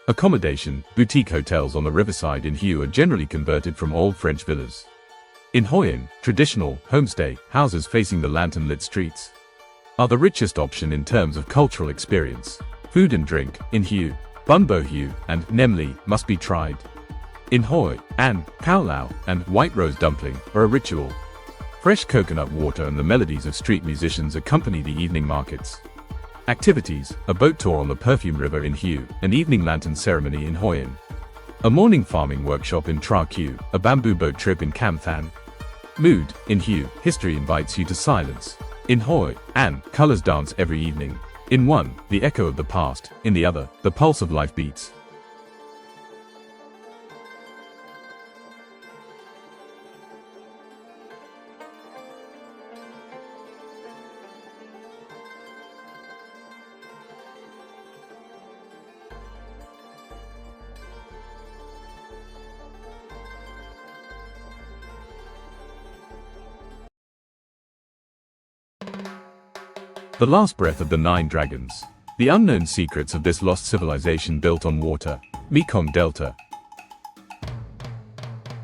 Accommodation. Boutique hotels on the riverside in Hue are generally converted from old French villas. In Hoi An, traditional, homestay, houses facing the lantern-lit streets are the richest option in terms of cultural experience. Food and drink. In Hue, Bun Bo Hue and Nem Ly must be tried. In Hoi An, Khao Lao and white rose dumpling are a ritual. Fresh coconut water and the melodies of street musicians accompany the evening markets. Activities. A boat tour on the Perfume River in Hue, an evening lantern ceremony in Hoi An, a morning farming workshop in Tra Q, a bamboo boat trip in Cam Than. Mood. In Hue, history invites you to silence. In Hoi An, colors dance every evening. In one, the echo of the past. In the other, the pulse of life beats. The Last Breath of the Nine Dragons. The unknown secrets of this lost civilization built on water. Mekong Delta.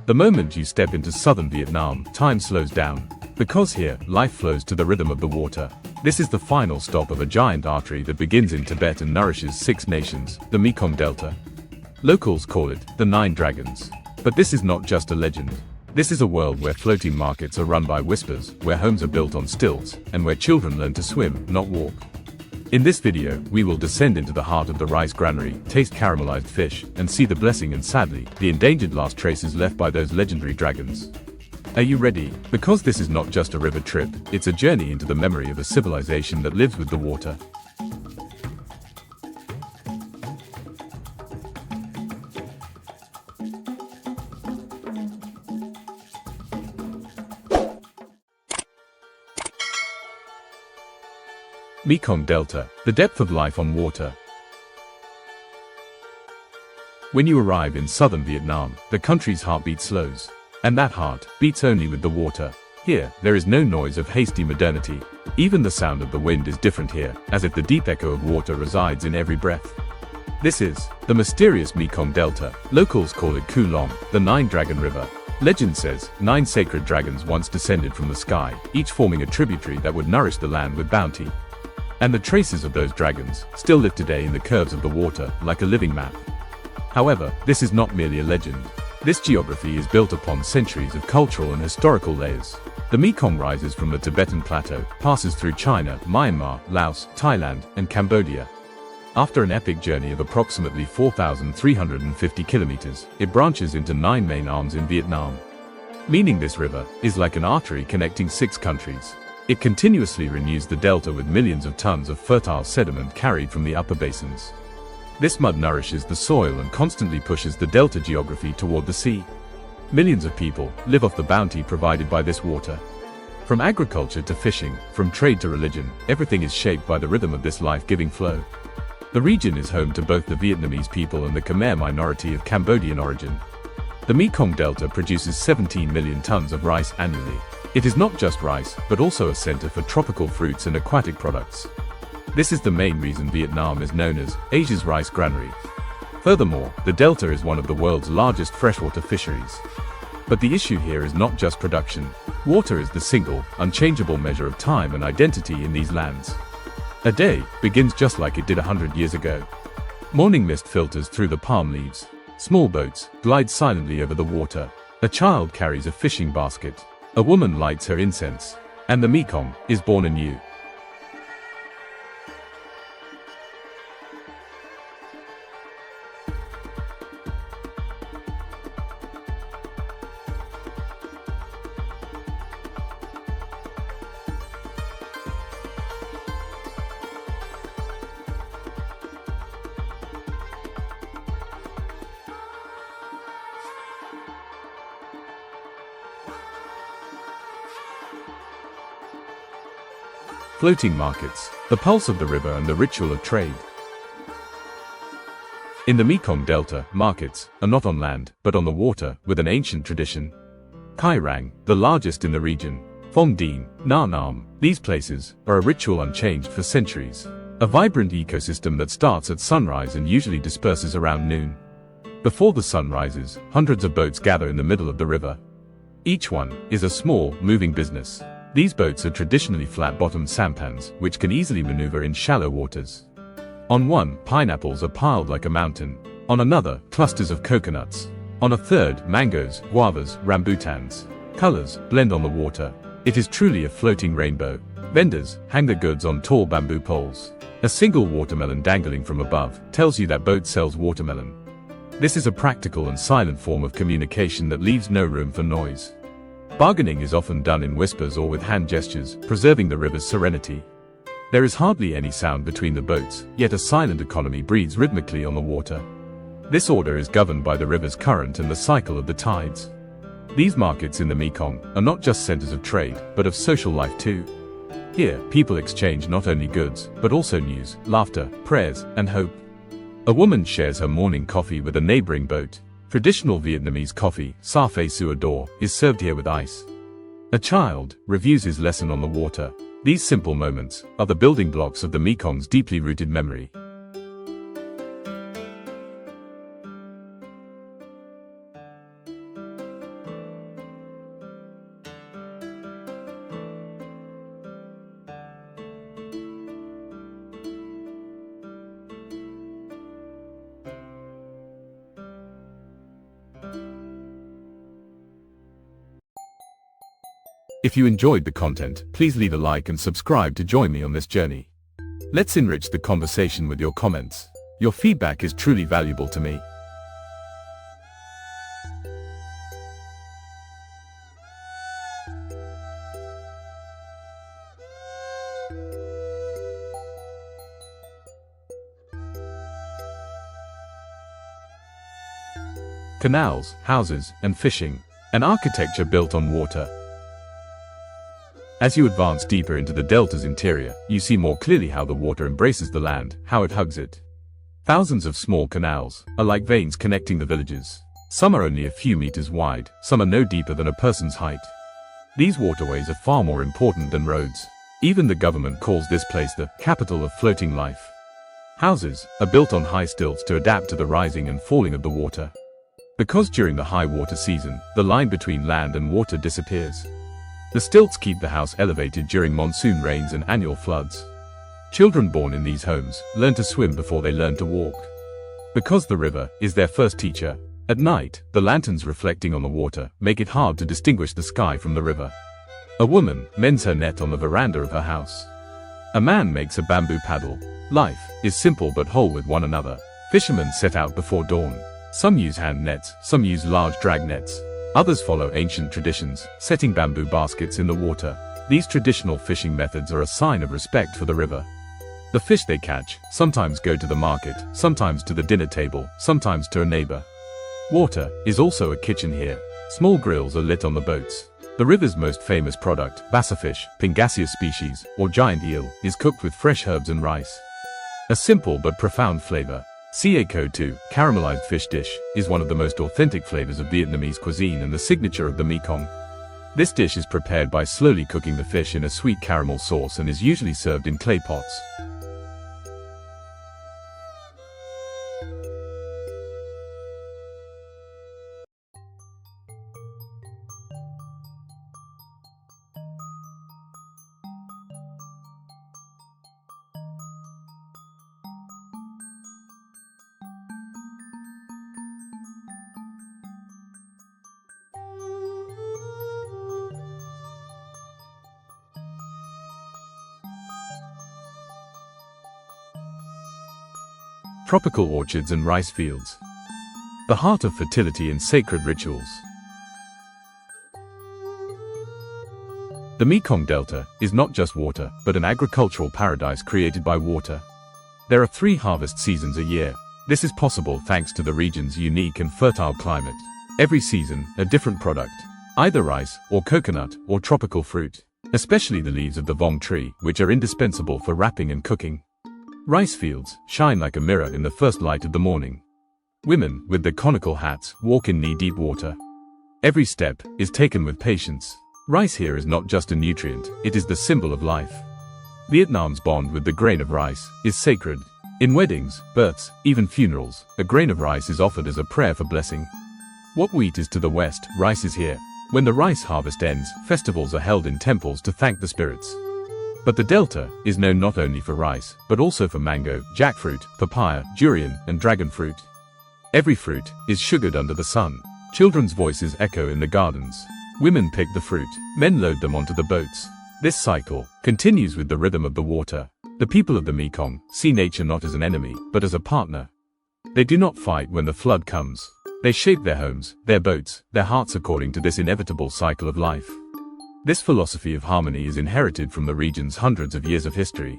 The moment you step into southern Vietnam, time slows down. Because here, life flows to the rhythm of the water. This is the final stop of a giant artery that begins in Tibet and nourishes 6 nations, the Mekong Delta. Locals call it the Nine Dragons. But this is not just a legend. This is a world where floating markets are run by whispers, where homes are built on stilts, and where children learn to swim, not walk. In this video, we will descend into the heart of the rice granary, taste caramelized fish, and see the blessing and sadly, the endangered last traces left by those legendary dragons. Are you ready? Because this is not just a river trip, it's a journey into the memory of a civilization that lives with the water. Mekong Delta, the depth of life on water. When you arrive in southern Vietnam, the country's heartbeat slows. And that heart beats only with the water. Here, there is no noise of hasty modernity. Even the sound of the wind is different here, as if the deep echo of water resides in every breath. This is the mysterious Mekong Delta. Locals call it Cu Long, the Nine-Dragon River. Legend says, 9 sacred dragons once descended from the sky, each forming a tributary that would nourish the land with bounty. And the traces of those dragons still live today in the curves of the water, like a living map. However, this is not merely a legend. This geography is built upon centuries of cultural and historical layers. The Mekong rises from the Tibetan Plateau, passes through China, Myanmar, Laos, Thailand, and Cambodia. After an epic journey of approximately 4,350 kilometers, it branches into 9 main arms in Vietnam. Meaning this river is like an artery connecting 6 countries. It continuously renews the delta with millions of tons of fertile sediment carried from the upper basins. This mud nourishes the soil and constantly pushes the delta geography toward the sea. Millions of people live off the bounty provided by this water. From agriculture to fishing, from trade to religion, everything is shaped by the rhythm of this life-giving flow. The region is home to both the Vietnamese people and the Khmer minority of Cambodian origin. The Mekong Delta produces 17 million tons of rice annually. It is not just rice, but also a center for tropical fruits and aquatic products. This is the main reason Vietnam is known as Asia's rice granary. Furthermore, the delta is one of the world's largest freshwater fisheries. But the issue here is not just production. Water is the single, unchangeable measure of time and identity in these lands. A day begins just like it did 100 years ago. Morning mist filters through the palm leaves. Small boats glide silently over the water. A child carries a fishing basket. A woman lights her incense. And the Mekong is born anew. Floating markets, the pulse of the river and the ritual of trade. In the Mekong Delta, markets are not on land, but on the water, with an ancient tradition. Kai Rang, the largest in the region. Phong Dien, Na Nam, these places are a ritual unchanged for centuries. A vibrant ecosystem that starts at sunrise and usually disperses around noon. Before the sun rises, hundreds of boats gather in the middle of the river. Each one is a small, moving business. These boats are traditionally flat-bottomed sampans, which can easily maneuver in shallow waters. On one, pineapples are piled like a mountain. On another, clusters of coconuts. On a third, mangoes, guavas, rambutans. Colors blend on the water. It is truly a floating rainbow. Vendors hang their goods on tall bamboo poles. A single watermelon dangling from above tells you that boat sells watermelon. This is a practical and silent form of communication that leaves no room for noise. Bargaining is often done in whispers or with hand gestures, preserving the river's serenity. There is hardly any sound between the boats, yet a silent economy breathes rhythmically on the water. This order is governed by the river's current and the cycle of the tides. These markets in the Mekong are not just centers of trade, but of social life too. Here, people exchange not only goods, but also news, laughter, prayers, and hope. A woman shares her morning coffee with a neighboring boat. Traditional Vietnamese coffee, sa phê sua d'or, is served here with ice. A child reviews his lesson on the water. These simple moments are the building blocks of the Mekong's deeply rooted memory. If you enjoyed the content, please leave a like and subscribe to join me on this journey. Let's enrich the conversation with your comments. Your feedback is truly valuable to me. Canals, houses, and fishing. An architecture built on water. As you advance deeper into the delta's interior, you see more clearly how the water embraces the land, how it hugs it. Thousands of small canals are like veins connecting the villages. Some are only a few meters wide, some are no deeper than a person's height. These waterways are far more important than roads. Even the government calls this place the capital of floating life. Houses are built on high stilts to adapt to the rising and falling of the water. Because during the high water season, the line between land and water disappears. The stilts keep the house elevated during monsoon rains and annual floods. Children born in these homes learn to swim before they learn to walk. Because the river is their first teacher, at night, the lanterns reflecting on the water make it hard to distinguish the sky from the river. A woman mends her net on the veranda of her house. A man makes a bamboo paddle. Life is simple but whole with one another. Fishermen set out before dawn. Some use hand nets, some use large drag nets. Others follow ancient traditions, setting bamboo baskets in the water. These traditional fishing methods are a sign of respect for the river. The fish they catch sometimes go to the market, sometimes to the dinner table, sometimes to a neighbor. Water is also a kitchen here. Small grills are lit on the boats. The river's most famous product, bassafish, Pingasia species, or giant eel, is cooked with fresh herbs and rice. A simple but profound flavor. Siê Co Tu, caramelized fish dish, is one of the most authentic flavors of Vietnamese cuisine and the signature of the Mekong. This dish is prepared by slowly cooking the fish in a sweet caramel sauce and is usually served in clay pots. tropical orchards and rice fields. The heart of fertility and sacred rituals. The Mekong Delta is not just water, but an agricultural paradise created by water. There are 3 harvest seasons a year. This is possible thanks to the region's unique and fertile climate. Every season, a different product. Either rice, or coconut, or tropical fruit. Especially the leaves of the vong tree, which are indispensable for wrapping and cooking. Rice fields shine like a mirror in the first light of the morning. Women, with their conical hats, walk in knee-deep water. Every step is taken with patience. Rice here is not just a nutrient, it is the symbol of life. Vietnam's bond with the grain of rice is sacred. In weddings, births, even funerals, a grain of rice is offered as a prayer for blessing. What wheat is to the west, rice is here. When the rice harvest ends, festivals are held in temples to thank the spirits. But the Delta is known not only for rice, but also for mango, jackfruit, papaya, durian, and dragon fruit. Every fruit is sugared under the sun. Children's voices echo in the gardens. Women pick the fruit, men load them onto the boats. This cycle continues with the rhythm of the water. The people of the Mekong see nature not as an enemy, but as a partner. They do not fight when the flood comes. They shape their homes, their boats, their hearts according to this inevitable cycle of life. This philosophy of harmony is inherited from the region's hundreds of years of history.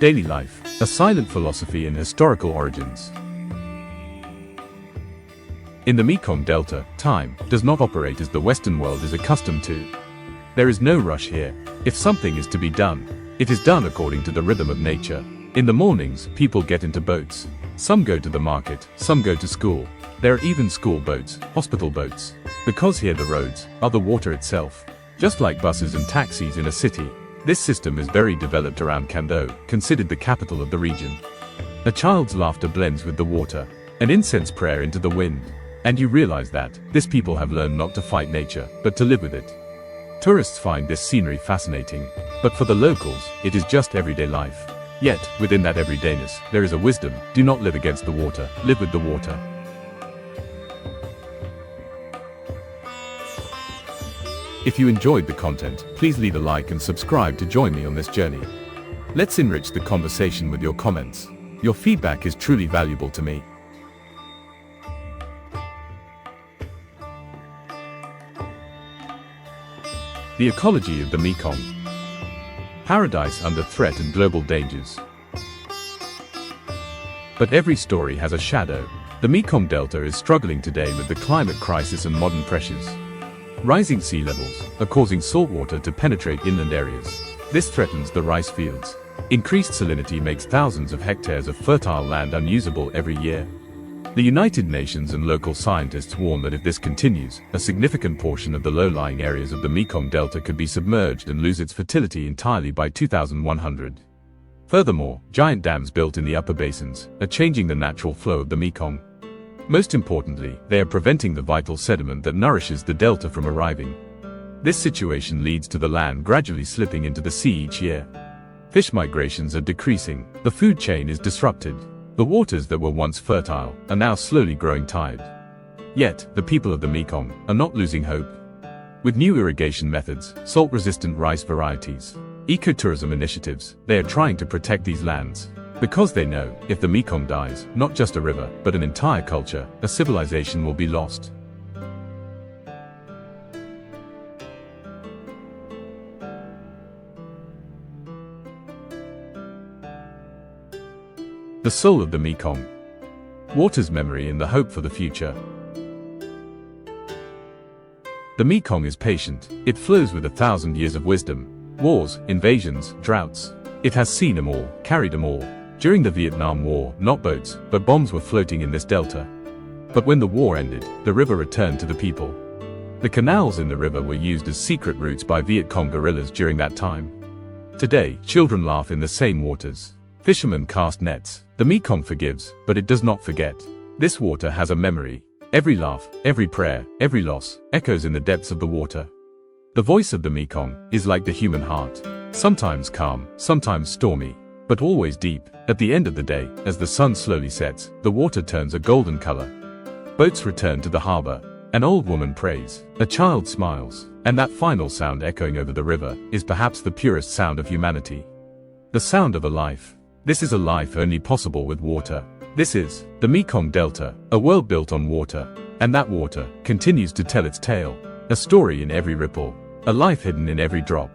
Daily life, a silent philosophy and historical origins. In the Mekong Delta, time does not operate as the Western world is accustomed to. There is no rush here. If something is to be done, it is done according to the rhythm of nature. In the mornings, people get into boats. Some go to the market, some go to school. There are even school boats, hospital boats. Because here the roads are the water itself. Just like buses and taxis in a city. This system is very developed around Kando, considered the capital of the region. A child's laughter blends with the water, an incense prayer into the wind. And you realize that this people have learned not to fight nature, but to live with it. Tourists find this scenery fascinating, but for the locals, it is just everyday life. Yet, within that everydayness, there is a wisdom. Do not live against the water, live with the water. If you enjoyed the content, please leave a like and subscribe to join me on this journey. Let's enrich the conversation with your comments. Your feedback is truly valuable to me. The ecology of the Mekong. Paradise under threat and global dangers. But every story has a shadow. The Mekong Delta is struggling today with the climate crisis and modern pressures. Rising sea levels are causing saltwater to penetrate inland areas. This threatens the rice fields. Increased salinity makes thousands of hectares of fertile land unusable every year. The United Nations and local scientists warn that if this continues, a significant portion of the low-lying areas of the Mekong Delta could be submerged and lose its fertility entirely by 2100. Furthermore, giant dams built in the upper basins are changing the natural flow of the Mekong. Most importantly, they are preventing the vital sediment that nourishes the delta from arriving. This situation leads to the land gradually slipping into the sea each year. Fish migrations are decreasing, the food chain is disrupted. The waters that were once fertile are now slowly growing tired. Yet, the people of the Mekong are not losing hope. With new irrigation methods, salt-resistant rice varieties, ecotourism initiatives, they are trying to protect these lands. Because they know, if the Mekong dies, not just a river, but an entire culture, a civilization will be lost. The soul of the Mekong. Water's memory and the hope for the future. The Mekong is patient. It flows with 1,000 years of wisdom. Wars, invasions, droughts. It has seen them all, carried them all. During the Vietnam War, not boats, but bombs were floating in this delta. But when the war ended, the river returned to the people. The canals in the river were used as secret routes by Viet Cong guerrillas during that time. Today, children laugh in the same waters. Fishermen cast nets. The Mekong forgives, but it does not forget. This water has a memory. Every laugh, every prayer, every loss, echoes in the depths of the water. The voice of the Mekong is like the human heart. Sometimes calm, sometimes stormy, but always deep. At the end of the day, as the sun slowly sets, the water turns a golden color. Boats return to the harbor. An old woman prays. A child smiles. And that final sound echoing over the river is perhaps the purest sound of humanity. The sound of a life. This is a life only possible with water. This is the Mekong Delta, a world built on water. And that water continues to tell its tale. A story in every ripple. A life hidden in every drop.